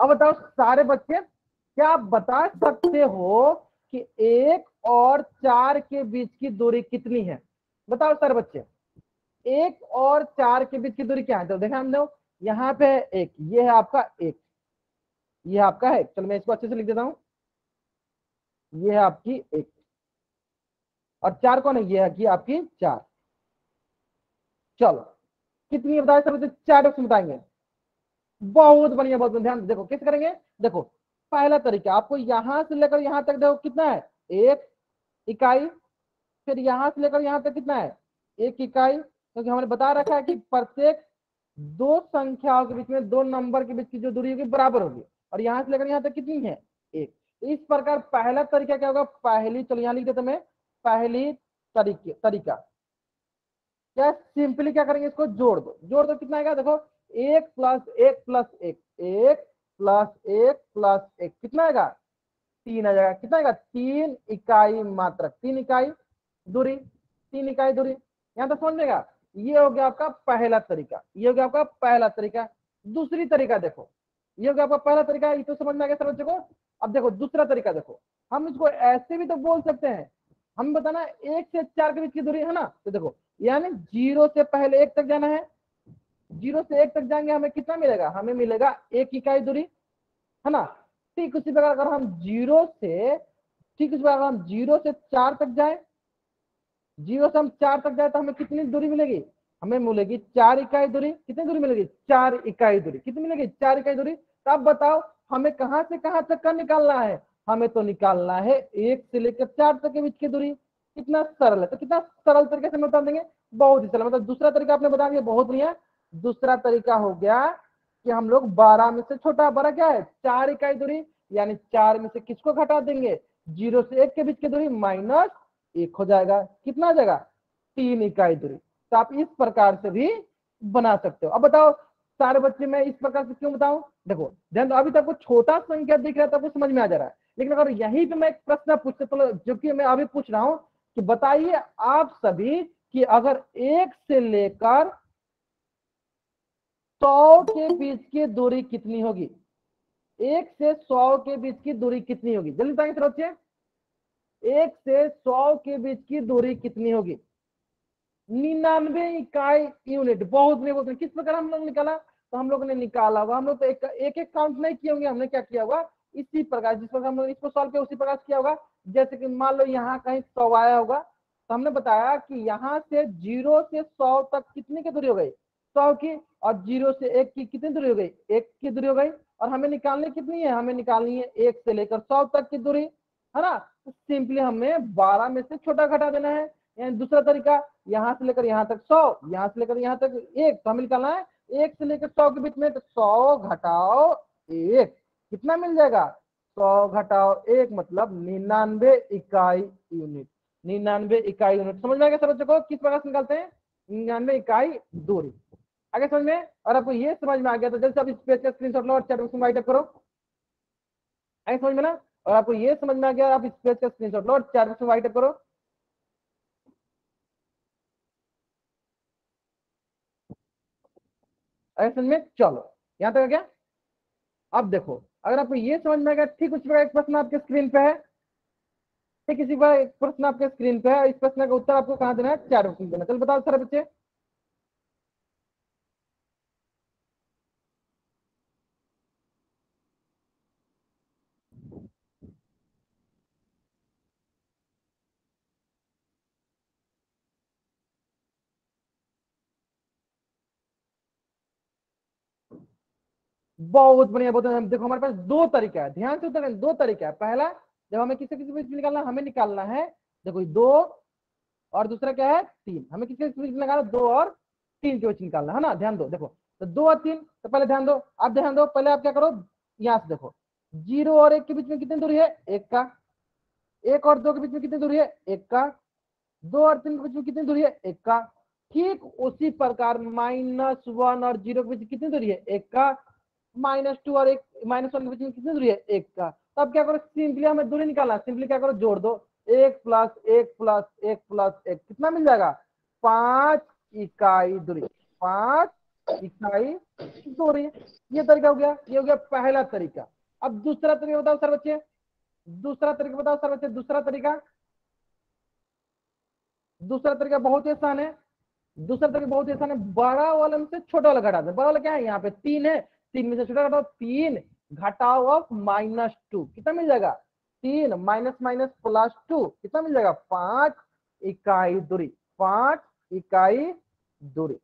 अब बताओ सारे बच्चे, क्या आप बता सकते हो कि 1 और 4 के बीच की दूरी कितनी है, बताओ सारे बच्चे। 1 और 4 के बीच की दूरी क्या है, तो देखा हम लोग यहाँ पे है 1, ये है आपका 1, ये आपका है। चलो मैं इसको अच्छे से लिख देता हूं, ये है आपकी 1 और 4 कौन है, ये है कि आपकी 4। चलो कितनी बताए सर बच्चे, 4 ऑप्शन बताएंगे। बहुत बढ़िया, बहुत ध्यान से देखो कैसे करेंगे। देखो पहला तरीका, आपको यहां से लेकर यहां तक देखो कितना है, 1 इकाई, फिर यहां से लेकर यहां तक कितना है, 1 इकाई, क्योंकि हमने बता रखा है कि प्रत्येक दो संख्याओं के बीच में, दो नंबर के बीच की जो दूरी होगी बराबर होगी, और यहां से लेकर यहां तक कितनी है, 1। इस प्रकार पहला तरीका क्या होगा, पहली, चलो यहां लिख देते मैं, पहली तरीका क्या, सिंपली क्या करेंगे, इसको जोड़ दो, जोड़ दो कितना आएगा, देखो 1 प्लस 1 प्लस 1, 1 प्लस 1 प्लस 1 कितना आएगा, 3 आ जाएगा। कितना आएगा, 3 इकाई मात्रक, 3 इकाई दूरी, 3 इकाई दूरी। यहां तक समझ लेगा। ये हो गया आपका पहला तरीका, ये हो गया आपका पहला तरीका। दूसरी तरीका देखो, ये हो गया आपका पहला तरीका, ये तो समझ में आ गया सर बच्चों को। अब देखो दूसरा तरीका देखो, हम इसको ऐसे भी तो बोल सकते हैं, हम बताना 1 से 4 के बीच की दूरी है ना, तो देखो यानी 0 से पहले 1 तक जाना है, 0 से 1 तक जाएंगे हमें कितना मिलेगा, हमें मिलेगा 1 इकाई दूरी, है ना। ठीक उसी प्रकार अगर हम 0 से, ठीक उसी प्रकार हम 0 से 4 तक जाए, 0 से हम 4 तक जाए तो हमें कितनी दूरी मिलेगी, हमें मिलेगी 4 इकाई दूरी। कितनी दूरी मिलेगी, 4 इकाई दूरी। कितनी मिलेगी, 4 इकाई दूरी। तो अब बताओ हमें कहां से कहां तक का निकालना है, हमें तो निकालना है 1 से लेकर 4 तक के बीच की दूरी। कितना सरल है, तो कितना सरल तरीके से बता देंगे, बहुत ही सरल। मतलब दूसरा तरीका आपने बता दिया, बहुत बढ़िया। दूसरा तरीका हो गया कि हम लोग 12 में से छोटा, बड़ा क्या है, 4 इकाई दूरी, यानी 4 में से किसको घटा देंगे, 0 से 1 के बीच की दूरी माइनस 1 हो जाएगा। कितना आ जाएगा, 3 इकाई दूरी। तो आप इस प्रकार से भी बना सकते हो। अब बताओ सारे बच्चे, मैं इस प्रकार से क्यों बताऊं, देखो ध्यान दो, अभी तक छोटा संख्या दिख रहा है तो समझ में आ जा रहा है, लेकिन अगर यहीं पे मैं एक प्रश्न पूछते, तो जो कि मैं अभी पूछ रहा हूं कि बताइए आप सभी कि अगर 1 से लेकर 100 के बीच की दूरी कितनी होगी, 1 से 100 के बीच की दूरी कितनी होगी, जल्दी बताएंगे सर बच्चे। 1 से 100 के बीच की दूरी कितनी होगी, 99 इकाई यूनिट। बहुत नहीं बोलते, किस प्रकार हम लोग निकाला, तो हम लोग ने निकाला हुआ, हम लोग तो एक एक काउंट नहीं किए होंगे, हमने क्या किया हुआ, इसी प्रकार जिस प्रकार हम लोग इसको सॉल्व किया उसी प्रकार किया होगा। जैसे कि मान लो यहाँ कहीं 100 आया होगा, तो हमने बताया कि यहाँ से 0 से 100 तक कितनी की दूरी हो गई, 100 की, और 0 से 1 की कितनी दूरी हो गई, 1 की दूरी हो गई। और हमें निकालनी कितनी है, हमें निकालनी है 1 से लेकर 100 तक की दूरी, है ना। तो सिंपली हमें 12 में से छोटा घटा देना है। यानी दूसरा तरीका, यहां से लेकर यहां तक 100, यहां से लेकर यहां तक 1, तो हमें निकालना है 1 से लेकर 100 के बीच में, तो 100 घटाओ 1 कितना मिल जाएगा, 100 घटाओ 1 मतलब 99 इकाई यूनिट। 99 इकाई यूनिट समझ में आ गया सब बच्चों को, किस प्रकार से निकालते हैं, 99 इकाई दूरी। आगे समझ में? और आपको ये समझ में आ गया तो जल्दी से आप इस पेज का स्क्रीनशॉट लो और चैट बॉक्स में राइट अप करो। आगे समझ में ना? और आपको ये समझ में आ गया, आप इस पेज का स्क्रीनशॉट लो और चैट बॉक्स में राइट अप करो। आगे समझ में? चलो यहां तक आ गया। अब देखो, अगर आपको ये समझ में आ गया, ठीक उसी प्रकार एक प्रश्न आपके स्क्रीन पे है। ठीक इसी प्रकार एक प्रश्न आपके स्क्रीन पे है, इस प्रश्न का उत्तर आपको कहां देना है? चैट बॉक्स में देना। चलो बताओ सारे बच्चे। बहुत बढ़िया, बहुत बढ़िया। देखो हमारे पास दो तरीका है, ध्यान से उत्तर देना। दो तरीका है। पहला, जब हमें किसी किसी बीच में निकालना, हमें निकालना है देखो दो, और दूसरा क्या है? तीन। हमें किसी किसी बीच में निकालना दो और तीन के बीच निकालना है ना। ध्यान दो, देखो तो दो और तीन, तो पहले ध्यान दो, आप ध्यान दो, पहले आप क्या करो, यहां से देखो, जीरो और एक के बीच में कितनी दूरी है? एक का। एक और दो के बीच में कितनी दूरी है? एक का। दो और तीन के बीच में कितनी दूरी है? एक का। ठीक उसी प्रकार -1 और जीरो के बीच कितनी दूरी है? एक का। -2 और एक -1 के बीच में कितनी दूरी है? एक का। तब क्या करो, सिंपली हमें दूरी निकालना, सिंपली क्या करो, जोड़ दो। एक प्लस एक प्लस एक प्लस एक, कितना मिल जाएगा? 5 इकाई दूरी। 5 इकाई दूरी। ये तरीका हो गया, ये हो गया पहला तरीका। अब दूसरा तरीका बताओ सर बच्चे, दूसरा तरीका बताओ सर बच्चे, दूसरा तरीका। दूसरा तरीका बहुत ही आसान है। दूसरा तरीका बहुत ही आसान है, बड़ा वाला में से छोटा वाला घटा दे। बड़ा वाला क्या है? यहाँ पे 3 है, 3 में से छोटा घटाओ, 3 घटाओ ऑफ -2, कितना मिल जाएगा? 3 माइनस माइनस +2, कितना मिल जाएगा? 5 इकाई दूरी। 5 इकाई दूरी।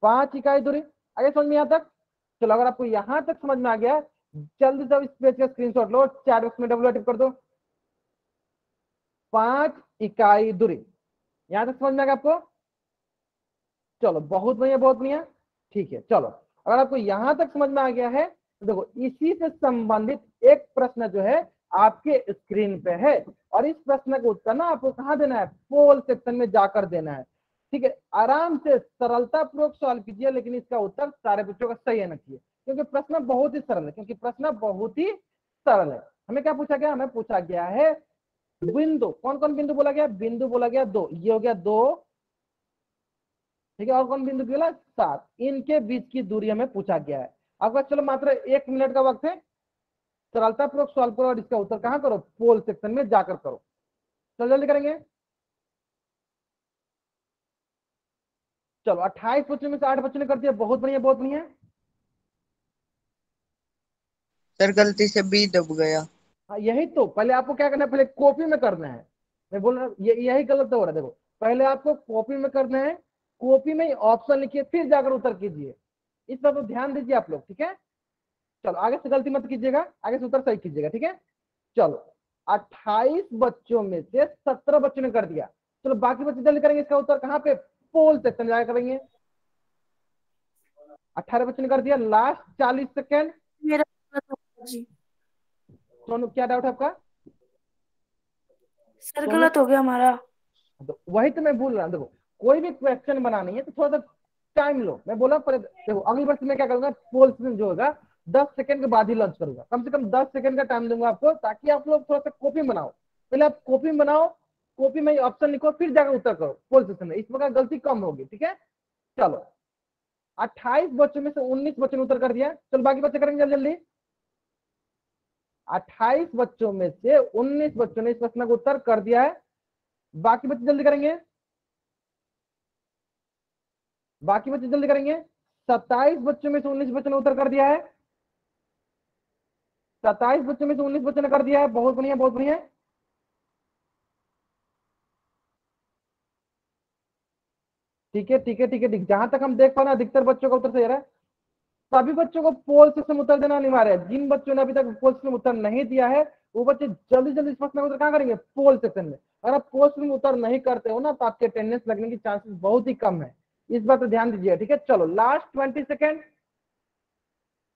5 इकाई दूरी। आगे समझ में यहाँ तक? चलो अगर आपको यहाँ तक समझ में आ गया, जल्दी से इस पेज का स्क्रीनशॉट लो, चैट बॉक्स में डब्ल्यू टिप कर दो। 5 इकाई दूरी। यहां तक समझ में आ गया आपको? चलो बहुत बढ़िया, बहुत बढ़िया। ठीक है, चलो अगर आपको यहां तक समझ में आ गया है तो देखो, इसी से संबंधित एक प्रश्न जो है आपके स्क्रीन पे है, और इस प्रश्न का उत्तर ना आपको कहां देना है? पोल सेक्शन में जाकर देना है। ठीक है, आराम से सरलता पूर्वक सॉल्व कीजिए, लेकिन इसका उत्तर सारे बच्चों का सही आना चाहिए, क्योंकि प्रश्न बहुत ही सरल है। क्योंकि प्रश्न बहुत ही सरल है। हमें क्या पूछा गया? हमें पूछा गया है बिंदु, कौन कौन बिंदु बोला गया? बिंदु बोला गया दो, ये हो गया दो। ठीक है, और कौन बिंदु बोला? 7। इनके बीच की दूरी हमें पूछा गया है। आपका चलो मात्र 1 मिनट का वक्त है, सरलता पूर्वक सॉल्व करो और इसका उत्तर कहां करो? पोल सेक्शन में जाकर करो। चलो जल्दी करेंगे। चलो 28 बच्चों में से 8 बच्चों ने कर दिया, बहुत बढ़िया, बहुत बढ़िया। सर गलती से बी दब गया। हाँ यही तो, पहले आपको क्या करना है? पहले कॉपी में करना है। मैं बोल रहा हूँ यही गलत हो रहा है। देखो पहले आपको कॉपी में करना है, कॉपी में ऑप्शन लिखिए, फिर जाकर उत्तर कीजिए। इस पर तो ध्यान दीजिए आप लोग, ठीक है? चलो आगे से गलती मत कीजिएगा, आगे से उत्तर सही कीजिएगा, ठीक है? चलो 28 बच्चों में से 17 बच्चों ने कर दिया। चलो बाकी बच्चे जल्दी करेंगे, इसका उत्तर कहां पे? पोल सेक्शन में जाकर करेंगे। 18 बच्चों ने कर दिया, लास्ट 40 सेकेंड। मेरा गलत हो गया जी। सोनू क्या डाउट है आपका? सर सोनू, गलत हो गया हमारा। तो वही तो मैं बोल रहा हूँ। देखो कोई भी क्वेश्चन बनानी है तो थोड़ा सा टाइम लो। मैं बोला पर देखो, अगली बार से मैं क्या करूंगा, पोल सेक्शन जो होगा 10 सेकंड के बाद ही लॉन्च करूंगा। कम से कम 10 सेकंड का टाइम दूंगा आपको, ताकि आप लोग थोड़ा सा कॉपी बनाओ। पहले आप कॉपी बनाओ, कॉपी में ऑप्शन लिखो, फिर जाकर उत्तर करो पोल सेक्शन में। इस प्रकार गलती कम होगी, ठीक है? चलो 28 बच्चों में से 19 बच्चों ने उत्तर कर दिया। चलो बाकी बच्चे करेंगे जल्दी जल्दी। 28 बच्चों में से 19 बच्चों ने इस प्रश्न का उत्तर कर दिया है। बाकी बच्चे जल्दी करेंगे, बाकी बच्चे जल्दी करेंगे। 27 बच्चों में से 19 बच्चों ने उत्तर कर दिया है। 27 बच्चों में से 19 बच्चों ने कर दिया है, बहुत बढ़िया, बहुत बढ़िया। ठीक है, ठीक है, ठीक है, ठीक। जहां तक हम देख पा रहे हैं, अधिकतर बच्चों का उत्तर सही आ रहा है। सभी बच्चों को पोल सेक्शन में उत्तर देना अनिवार्य है। जिन बच्चों ने अभी तक पोल सेक्शन में उत्तर नहीं दिया है, वो बच्चे जल्दी जल्दी इस प्रश्न का उत्तर कहां करेंगे? पोल सेक्शन में। अगर आप पोल सेक्शन में उत्तर नहीं करते हो ना, तो आपके अटेंडेंस लगने की चांसेस बहुत ही कम है। इस बात पर ध्यान दीजिए, ठीक है? चलो लास्ट 20 सेकेंड,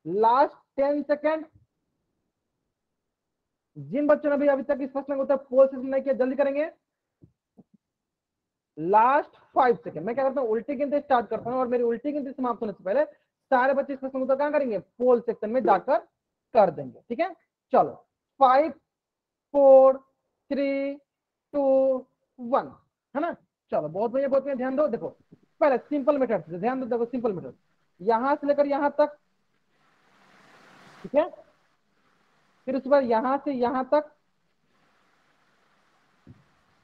लास्ट 10 सेकेंड। जिन बच्चों ने भी अभी तक इस प्रश्न का उत्तर पोल सेक्शन में नहीं किया, जल्दी करेंगे। Last 5 second. मैं क्या करता हूँ, उल्टी गिनती स्टार्ट करता हूँ और मेरी उल्टी गिनती समाप्त होने से पहले सारे बच्चे इस प्रश्न को उत्तर कहां करेंगे, पोल सेक्शन में जाकर कर देंगे। ठीक है, चलो 5 4 3 2 1, है ना। चलो बहुत बढ़िया, बहुत बढ़िया, ध्यान दो। देखो पहले सिंपल मेथड से ध्यान दो, देखो सिंपल मेथड, यहां से लेकर यहां तक, ठीक है, फिर उसके बाद यहां से यहां तक,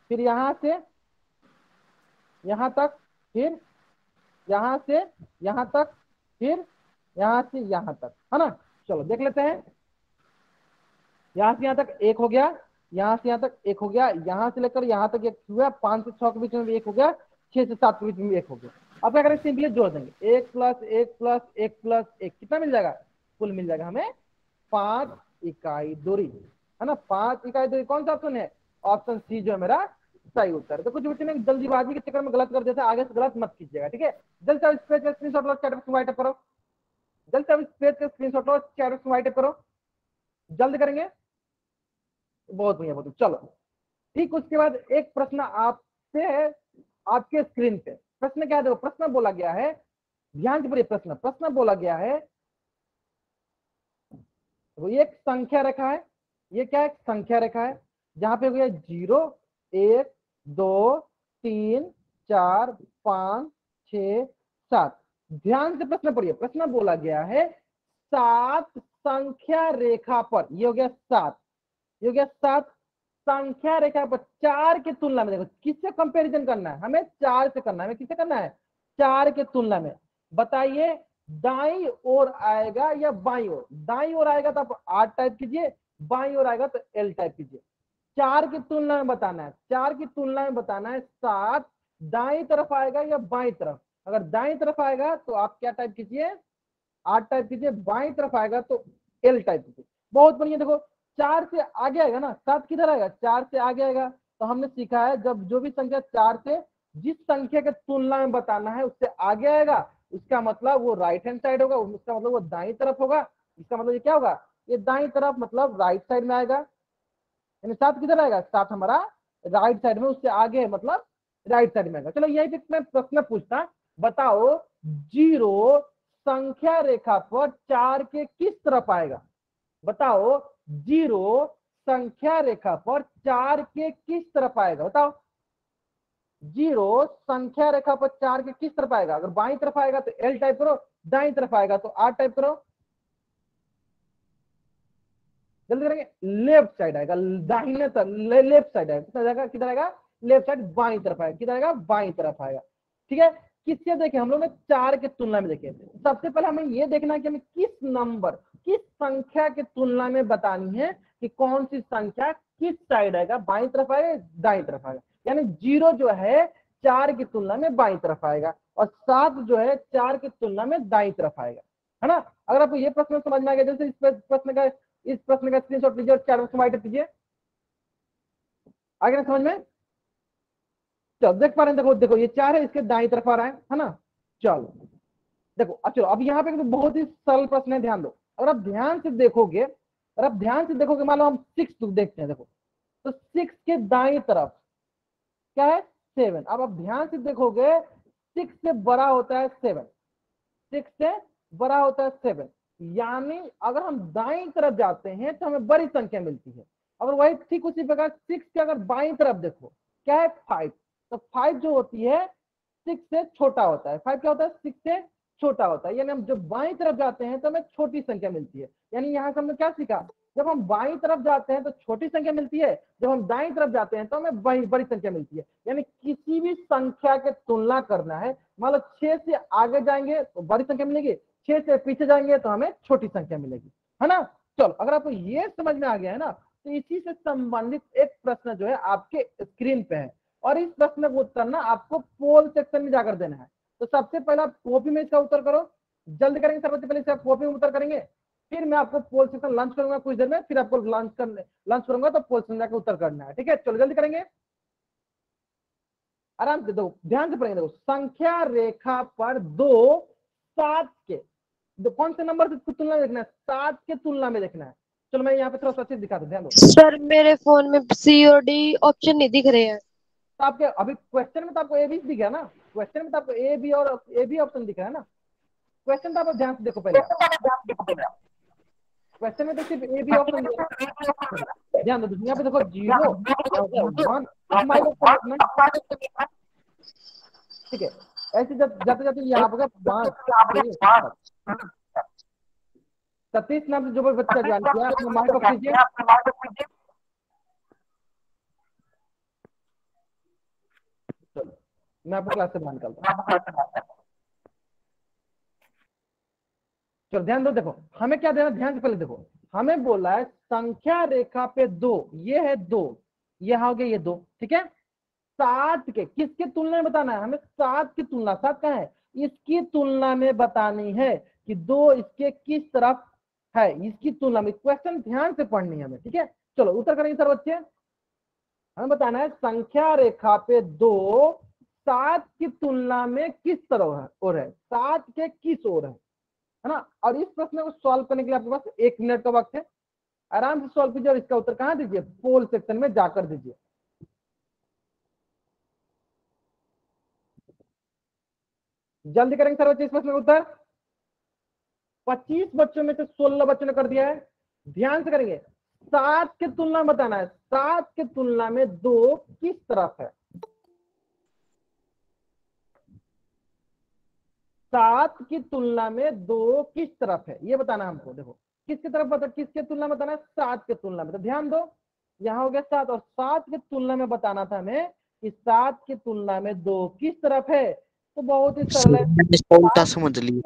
फिर यहां से यहां तक, फिर यहां से यहां तक, फिर यहां से यहां तक, है ना। चलो देख लेते हैं, यहां से यहां तक एक हो गया, यहां से यहां तक एक हो गया, यहां से लेकर यहां तक एक हुआ, 5 से 6 के बीच में भी एक हो गया, 6 से 7 के बीच में भी एक हो गया। अब क्या करेंगे, सिंपली जोड़ देंगे, 1 प्लस 1 प्लस 1 प्लस 1 कितना मिल जाएगा, कुल मिल जाएगा हमें 5 इकाई दूरी, है ना। 5 इकाई दूरी कौन सा ऑप्शन है, ऑप्शन सी जो है मेरा सही उत्तर है। तो कुछ बच्चे ने जल्दीबाजी के चक्कर में गलत कर दिया था, आगे से गलत मत कीजिएगा, ठीक है। जल्द से स्क्रीनशॉट लो, चैट बॉक्स में व्हाइट करो, जल्द से पेज का स्क्रीनशॉट लो, चैट बॉक्स में व्हाइट करो, जल्द करेंगे। बहुत बढ़िया, बहुत चलो। ठीक उसके बाद एक प्रश्न आपसे है, आपके स्क्रीन पे प्रश्न क्या है, देखो प्रश्न बोला गया है, ध्यान से पढ़िए, प्रश्न प्रश्न बोला गया है, तो ये एक संख्या रेखा है, ये क्या है, संख्या रेखा है, जहां पे हो गया 0 1 2 3 4 5 6 7। ध्यान से प्रश्न पढ़िए, प्रश्न बोला गया है 7 संख्या रेखा पर, ये हो गया 7, ये हो गया 7 संख्या रेखा पर 4 की तुलना में, देखो किससे कंपैरिजन करना है, हमें 4 से करना है, हमें किससे करना है, 4 की तुलना में। बताइए दाई ओर आएगा या बाई ओर, दाई ओर आएगा तो आप आर टाइप कीजिए, बाई ओर आएगा तो एल टाइप कीजिए। 4 की तुलना में बताना है, 4 की तुलना में बताना है, 7 दाई तरफ आएगा या बाई तरफ। अगर दाई तरफ आएगा तो आप क्या टाइप कीजिए, आर टाइप कीजिए, बाई तरफ आएगा तो एल टाइप कीजिए। बहुत बढ़िया, देखो 4 से आगे आएगा ना, 7 किधर आएगा, 4 से आगे आएगा। तो हमने सीखा है जब जो भी संख्या 4 से जिस संख्या के तुलना में बताना है उससे आगे आएगा, उसका मतलब वो राइट हैंड साइड होगा, उसका मतलब वो दाई तरफ होगा, इसका मतलब ये क्या होगा, ये दाई तरफ मतलब राइट साइड में आएगा। यानी 7 किधर आएगा, 7 हमारा राइट साइड में, उससे आगे है मतलब राइट साइड में आएगा। चलो यही पे मैं प्रश्न पूछता, बताओ 0 संख्या रेखा पर 4 के किस तरफ आएगा, बताओ 0 संख्या रेखा पर 4 के किस तरफ आएगा, बताओ 0 संख्या रेखा पर 4 के किस तरफ आएगा। अगर बाई तरफ आएगा तो एल टाइप करो, दाई तरफ आएगा तो आर टाइप करो, जल्दी करेंगे। लेफ्ट साइड आएगा, दाहिने तरफ लेफ्ट साइड आएगा, कितना जाएगा, किधर आएगा, लेफ्ट साइड बाई तरफ आएगा, किधर आएगा, बाई तरफ आएगा। ठीक है, किससे देखे हम लोग ने, 4 के तुलना में देखे। सबसे पहले हमें ये देखना है कि हमें किस नंबर, किस संख्या के तुलना में बतानी है कि कौन सी संख्या किस साइड आएगा, बाई तरफ आएगा दाई तरफ आएगा। यानी 0 जो है 4 की तुलना में बाई तरफ आएगा और 7 जो है 4 की तुलना में दाई तरफ आएगा, है ना। अगर आपको ये प्रश्न समझ में आ गया, जैसे इस प्रश्न का स्क्रीनशॉट लीजिए और चैट बॉक्स में व्हाइट कीजिए, आगे ना समझ में, चलो देख पा रहे हैं, देखो देखो ये 4 है, इसके दाई तरफ आ रहा है ना। चलो देखो, अब चलो अब यहाँ पे तो बहुत ही सरल प्रश्न है, ध्यान दो। अगर आप ध्यान से देखोगे, अगर आप ध्यान से देखोगे, मान लो हम 6 देखते हैं, देखो तो 6 के दाई तरफ क्या है, 7। अब आप ध्यान से देखोगे 6 से बड़ा होता है 7, 6 से बड़ा होता है 7, यानी अगर हम दाई तरफ जाते हैं तो हमें बड़ी संख्या मिलती है। अगर वही ठीक उसी प्रकार 6 के अगर बाई तरफ देखो क्या है, 5, तो 5 जो होती है 6 से छोटा होता है, 5 क्या होता है, 6 से छोटा होता है। यानी हम जब बाई तरफ जाते हैं तो हमें छोटी संख्या मिलती है। यानी यहाँ से हमने क्या सीखा, जब हम बाई तरफ जाते हैं तो छोटी संख्या मिलती है, जब हम दाई तरफ जाते हैं तो हमें बड़ी संख्या मिलती है। यानी किसी भी संख्या के तुलना करना है, मान लो 6 से आगे जाएंगे तो बड़ी संख्या मिलेगी, 6 से पीछे जाएंगे तो हमें छोटी संख्या मिलेगी, है ना। चलो अगर आपको ये समझ में आ गया है ना, तो इसी से संबंधित एक प्रश्न जो है आपके स्क्रीन पे है और इस प्रश्न का उत्तर ना आपको पोल सेक्शन में जाकर देना है। तो सबसे पहले आप कॉपी में इसका उत्तर करो, जल्द करेंगे, सबसे पहले इसे आप कॉपी में उत्तर करेंगे, फिर मैं आपको पोल सेक्शन लंच करूंगा कुछ देर में, फिर आपको लंच करूंगा तो पोल सेक्शन जाकर उत्तर करना है, ठीक है। चलो जल्दी करेंगे, आराम से, दो ध्यान से पढ़ेंगे। देखो संख्या रेखा पर 2 7 के, तो कौन से नंबर से तुलना में देखना है, 7 के तुलना में देखना है। चलो मैं यहाँ पे थोड़ा सा अच्छे दिखा दूं, ध्यान दो। सर मेरे फोन में सी और डी ऑप्शन नहीं दिख रहे हैं। तो आपके अभी क्वेश्चन में तो आपको ए बी दिख गया ना, क्वेश्चन में तो आपको ए बी और ए बी ऑप्शन दिख रहा है ना। क्वेश्चन तो आप ध्यान से देखो पहले, आप क्वेश्चन में तो सिर्फ ए बी ऑप्शन दिया है। ध्यान दो, यहाँ पे देखो 0 क्या हो गया 1, अब माइनस कर देना, ठीक है। ऐसे जाते जाते यहाँ पर 5 6 7। सतीश नाम से जो भी बच्चा ज्वाइन किया अपना माइक ऑफ कीजिए। चलो मैं आपको क्लास से बाहर निकालता हूँ। चलो ध्यान दो, देखो हमें क्या देना, ध्यान से पहले देखो, हमें बोला है संख्या रेखा पे 2, ये है 2, ये हो गया ये 2, ठीक है। 7 के किसके तुलना में बताना है हमें, 7 की तुलना, 7 कहाँ है, इसकी तुलना में बतानी है कि 2 इसके किस तरफ है, इसकी तुलना में। क्वेश्चन ध्यान से पढ़नी है हमें, ठीक है। चलो उत्तर करेंगे सर बच्चे। हमें बताना है संख्या रेखा पे 2 7 की तुलना में किस तरफ ओर है, 7 के किस ओर है ना। और इस प्रश्न को सॉल्व करने के लिए आपके पास 1 मिनट का वक्त है, आराम से सॉल्व कीजिए और इसका उत्तर कहां दीजिए, पोल सेक्शन में जाकर दीजिए। जल्दी करेंगे सर बच्चे इस प्रश्न का उत्तर। 25 बच्चों में से 16 बच्चों ने कर दिया है, ध्यान से करेंगे। 7 की तुलना में बताना है, 7 की तुलना में 2 किस तरफ है, 7 की तुलना में 2 किस तरफ है ये बताना है हमको। देखो किसकी तरफ बता, किसके तुलना में बताना है, 7 के तुलना में। तो ध्यान दो, यहाँ हो गया 7 और 7 की तुलना में बताना था हमें कि 7 की तुलना में 2 किस तरफ है। तो बहुत ही सरल है, 7 समझ ली।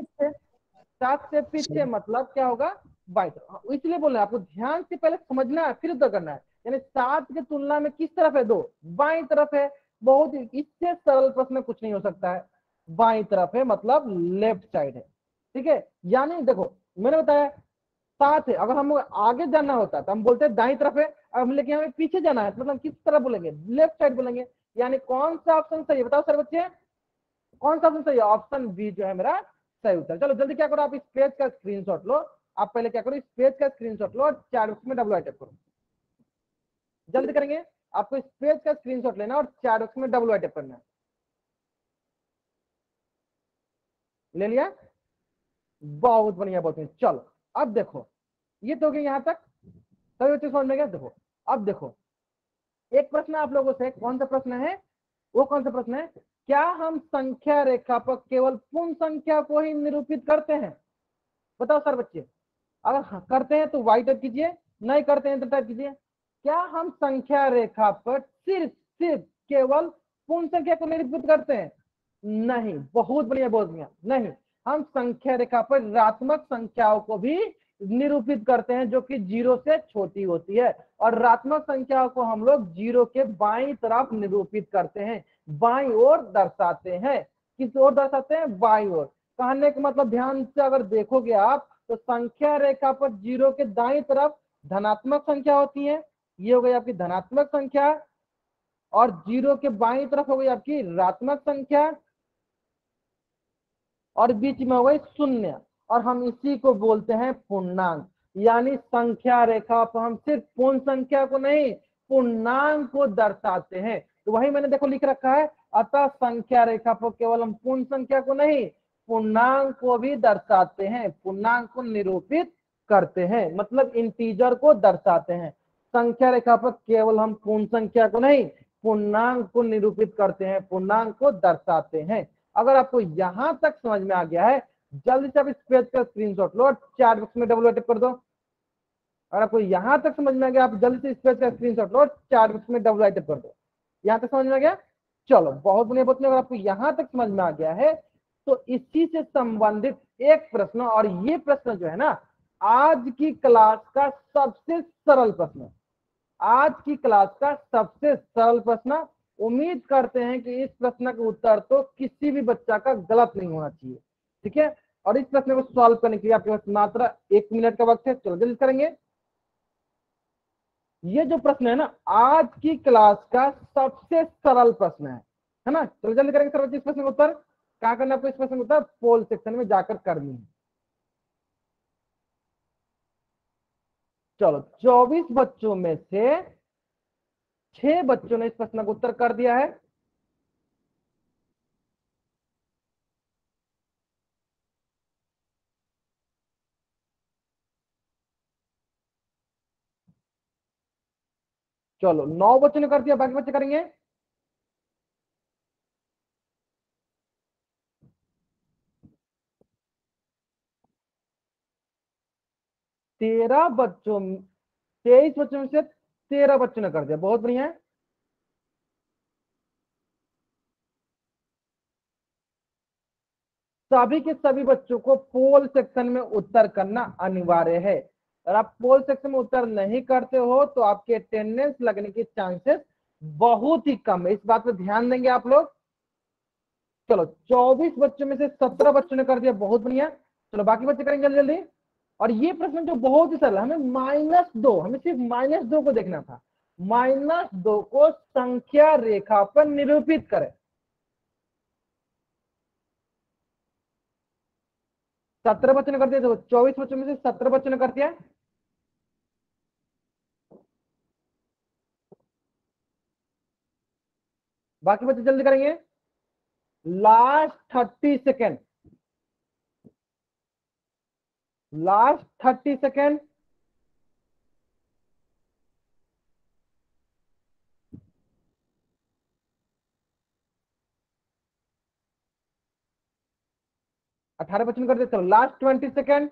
7 से पीछे मतलब क्या होगा, बाई तरफ। इसलिए बोल रहे हैं आपको ध्यान से पहले समझना है फिर उत्तर करना है। यानी 7 की तुलना में किस तरफ है, 2 बाई तरफ है। बहुत ही इससे सरल प्रश्न कुछ नहीं हो सकता है, बाई तरफ है मतलब लेफ्ट साइड है, ठीक है। यानी देखो मैंने बताया 7 है, अगर हम आगे जाना होता तो हम बोलते हैं दाई तरफ है, अब हम लेकिन हमें पीछे जाना है मतलब किस तरफ बोलेंगे, लेफ्ट साइड बोलेंगे। यानी कौन सा ऑप्शन सही है बताओ सर बच्चे, कौन सा ऑप्शन सही है, ऑप्शन बी जो है मेरा सही उत्तर। चलो जल्दी क्या करो, आप इस पेज का स्क्रीनशॉट लो, आप पहले क्या करो इस पेज का स्क्रीनशॉट लो और चैट बॉक्स में डब्ल्यू आई टाइप करो। जल्दी करेंगे, आपको इस पेज का स्क्रीनशॉट लेना और चैट बॉक्स में डब्ल्यू आई टाइप करना है। ले लिया, बहुत बढ़िया बहुत बढ़िया। चलो अब देखो ये तो हो गया यहाँ तक, सभी बच्चे समझ में गया। देखो अब देखो एक प्रश्न आप लोगों से, कौन सा प्रश्न है, वो कौन सा प्रश्न है, क्या हम संख्या रेखा पर केवल पूर्ण संख्या को ही निरूपित करते हैं, बताओ सर बच्चे। अगर करते हैं तो वाई टाइप कीजिए, नहीं करते हैं तो टाइप कीजिए। क्या हम संख्या रेखा पर सिर्फ सिर्फ केवल पूर्ण संख्या को निरूपित करते हैं, नहीं, बहुत बढ़िया बोल दिया, नहीं, हम संख्या रेखा पर ऋणात्मक संख्याओं को भी निरूपित करते हैं जो कि 0 से छोटी होती है। और ऋणात्मक संख्याओं को हम लोग 0 के बाईं तरफ निरूपित करते हैं, बाईं ओर दर्शाते हैं। किस ओर दर्शाते हैं, बाईं ओर। कहने का मतलब ध्यान से अगर देखोगे आप तो संख्या रेखा पर 0 के दाईं तरफ धनात्मक संख्या होती है, ये हो गई आपकी धनात्मक संख्या, और 0 के बाईं तरफ हो गई आपकी ऋणात्मक संख्या, और बीच में हो गई शून्य, और हम इसी को बोलते हैं पूर्णांक। यानी संख्या रेखा पर हम सिर्फ पूर्ण संख्या को नहीं पूर्णांक को दर्शाते हैं। तो वही मैंने देखो लिख रखा है, अतः संख्या रेखा पर केवल हम पूर्ण संख्या को नहीं पूर्णांक को भी दर्शाते हैं, पूर्णांक को निरूपित करते हैं, मतलब इंटीजर को दर्शाते हैं। संख्या रेखा पर केवल हम पूर्ण संख्या को नहीं पूर्णांक को निरूपित करते हैं, पूर्णांक को दर्शाते हैं। अगर आपको यहां तक समझ में आ गया है, जल्दी से आप इस पेज का स्क्रीनशॉट लो और चैट बॉक्स में डबल टाइप कर दो। अगर आपको यहां तक समझ में आ गया, आप जल्दी से इस पेज का स्क्रीनशॉट लो और चैट बॉक्स में डबल टाइप कर दो। यहां तक समझ में आ गया, चलो बहुत बढ़िया बहुत। अगर आपको यहां तक समझ में आ गया है तो इसी से संबंधित एक प्रश्न, और ये प्रश्न जो है ना आज की क्लास का सबसे सरल प्रश्न, आज की क्लास का सबसे सरल प्रश्न। उम्मीद करते हैं कि इस प्रश्न का उत्तर तो किसी भी बच्चा का गलत नहीं होना चाहिए, ठीक है। और इस प्रश्न को सॉल्व करने के लिए आपके पास मात्र 1 मिनट का वक्त है, चलो जल्दी करेंगे। ये जो प्रश्न है ना आज की क्लास का सबसे सरल प्रश्न है ना। चलो जल्दी करेंगे सर, इस प्रश्न का उत्तर कहाँ करना है आपको, इस प्रश्न का उत्तर पोल सेक्शन में जाकर करनी है। चलो 24 बच्चों में से 6 बच्चों ने इस प्रश्न का उत्तर कर दिया है, चलो 9 बच्चों ने कर दिया, बाकी बच्चे करेंगे। तेरह बच्चों 23 बच्चों में से 13 बच्चों ने कर दिया, बहुत बढ़िया है। सभी के सभी बच्चों को पोल सेक्शन में उत्तर करना अनिवार्य है। अगर आप पोल सेक्शन में उत्तर नहीं करते हो तो आपके अटेंडेंस लगने के चांसेस बहुत ही कम है, इस बात पे ध्यान देंगे आप लोग। चलो 24 बच्चों में से 17 बच्चों ने कर दिया, बहुत बढ़िया। चलो बाकी बच्चे करेंगे जल्दी जल्दी। और ये प्रश्न जो बहुत ही सरल है, हमें -2, हमें सिर्फ -2 को देखना था। -2 को संख्या रेखा पर निरूपित करें। 17 बच्चों ने कर दिया, तो 24 बच्चों में से 17 बच्चों ने कर दिया। बाकी बच्चे जल्दी करेंगे। Last 30 second, last 30 second. अठारह बच्चों ने कर दिया, चलो लास्ट 20 सेकेंड,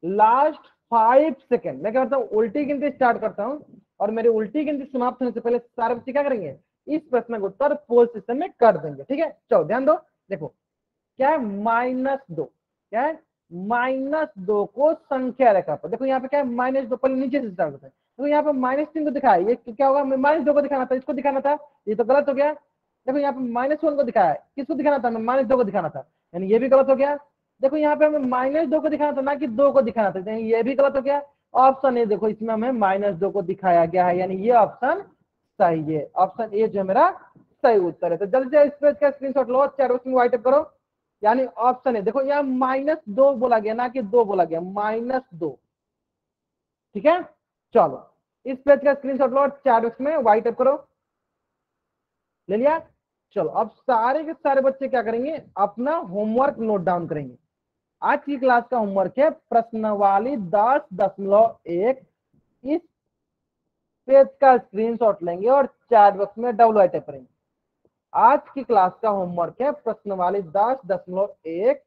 लास्ट 5 सेकेंड। मैं क्या करता हूँ, उल्टी गिनती स्टार्ट करता हूँ और मेरी उल्टी गिनती समाप्त होने से पहले सारे बच्चे क्या करेंगे, इस प्रश्न का उत्तर पोल सिस्टम में कर देंगे। ठीक है, चलो ध्यान दो। देखो क्या है, -2, क्या है, -2 को संख्या रेखा पर, देखो यहाँ पे क्या है, -2, पहले नीचे से स्टार्ट होता है। तो यहाँ पे -3 को दिखाया, ये क्या होगा, -2 को दिखाना था, इसको दिखाना था, ये तो गलत हो गया। देखो यहाँ पे -1 को दिखाया है, किसको दिखाना था, -2 को दिखाना था, यानी ये भी गलत हो गया। देखो यहाँ पे हमें -2 को दिखाना था, ना कि 2 को दिखाना था, यानी ये भी गलत हो गया। ऑप्शन ए देखो, इसमें हमें -2 को दिखाया गया है, यानी ये ऑप्शन सही है। ऑप्शन ए जो है मेरा सही उत्तर है। तो जल्दी से इस पेज का स्क्रीनशॉट लो, चैट बॉक्स में व्हाइट करो, यानी ऑप्शन है। देखो यहाँ -2 बोला गया, ना कि 2 बोला गया, -2। ठीक है, चलो इस पेज का स्क्रीनशॉट लो, चैट बॉक्स में व्हाइट करो। ले लिया? चलो अब सारे के सारे बच्चे क्या करेंगे, अपना होमवर्क नोट डाउन करेंगे। आज की क्लास का होमवर्क है प्रश्नावली 10.1। इस पेज का स्क्रीनशॉट लेंगे और चैट बॉक्स में डब्ल्यू टाइप करेंगे। आज की क्लास का होमवर्क है प्रश्नावली 10.1,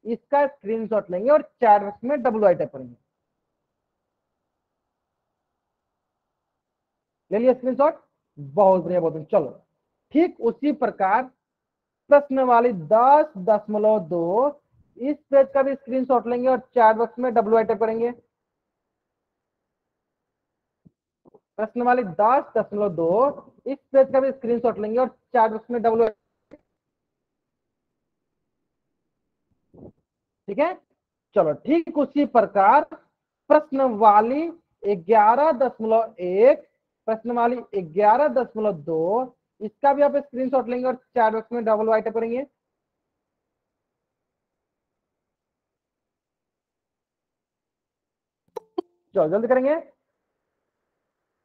इसका स्क्रीनशॉट लेंगे और चैट बॉक्स में डब्ल्यू टाइप करेंगे। ले लिया स्क्रीनशॉट? बहुत बढ़िया, बहुत बढ़िया। चलो ठीक उसी प्रकार प्रश्नावली 10.2, इस पेज का भी स्क्रीनशॉट लेंगे और चैट बॉक्स में डब्ल्यू टाइप करेंगे। प्रश्नावली 10.2, इस पेज का भी स्क्रीनशॉट लेंगे और चैट बॉक्स में डब्ल्यू। ठीक है, चलो ठीक उसी प्रकार प्रश्नावली 11.1, प्रश्नावली 11.2, इसका भी आप स्क्रीनशॉट लेंगे और चैट बॉक्स में डबल वाइट करेंगे। चलो जल्दी करेंगे।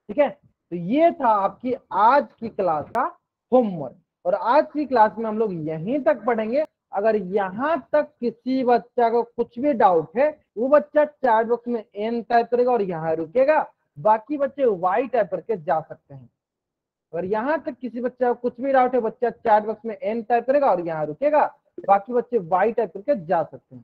ठीक है, तो ये था आपकी आज की क्लास का होमवर्क, और आज की क्लास में हम लोग यहीं तक पढ़ेंगे। अगर यहां तक किसी बच्चा को कुछ भी डाउट है, वो बच्चा चैट बॉक्स में एन टाइप करेगा और यहाँ रुकेगा, बाकी बच्चे वाई टाइप करके जा सकते हैं। अगर यहां तक किसी बच्चा को कुछ भी डाउट है, बच्चा चैट बॉक्स में एन टाइप करेगा और यहाँ रुकेगा, बाकी बच्चे वाई टाइप करके जा सकते हैं।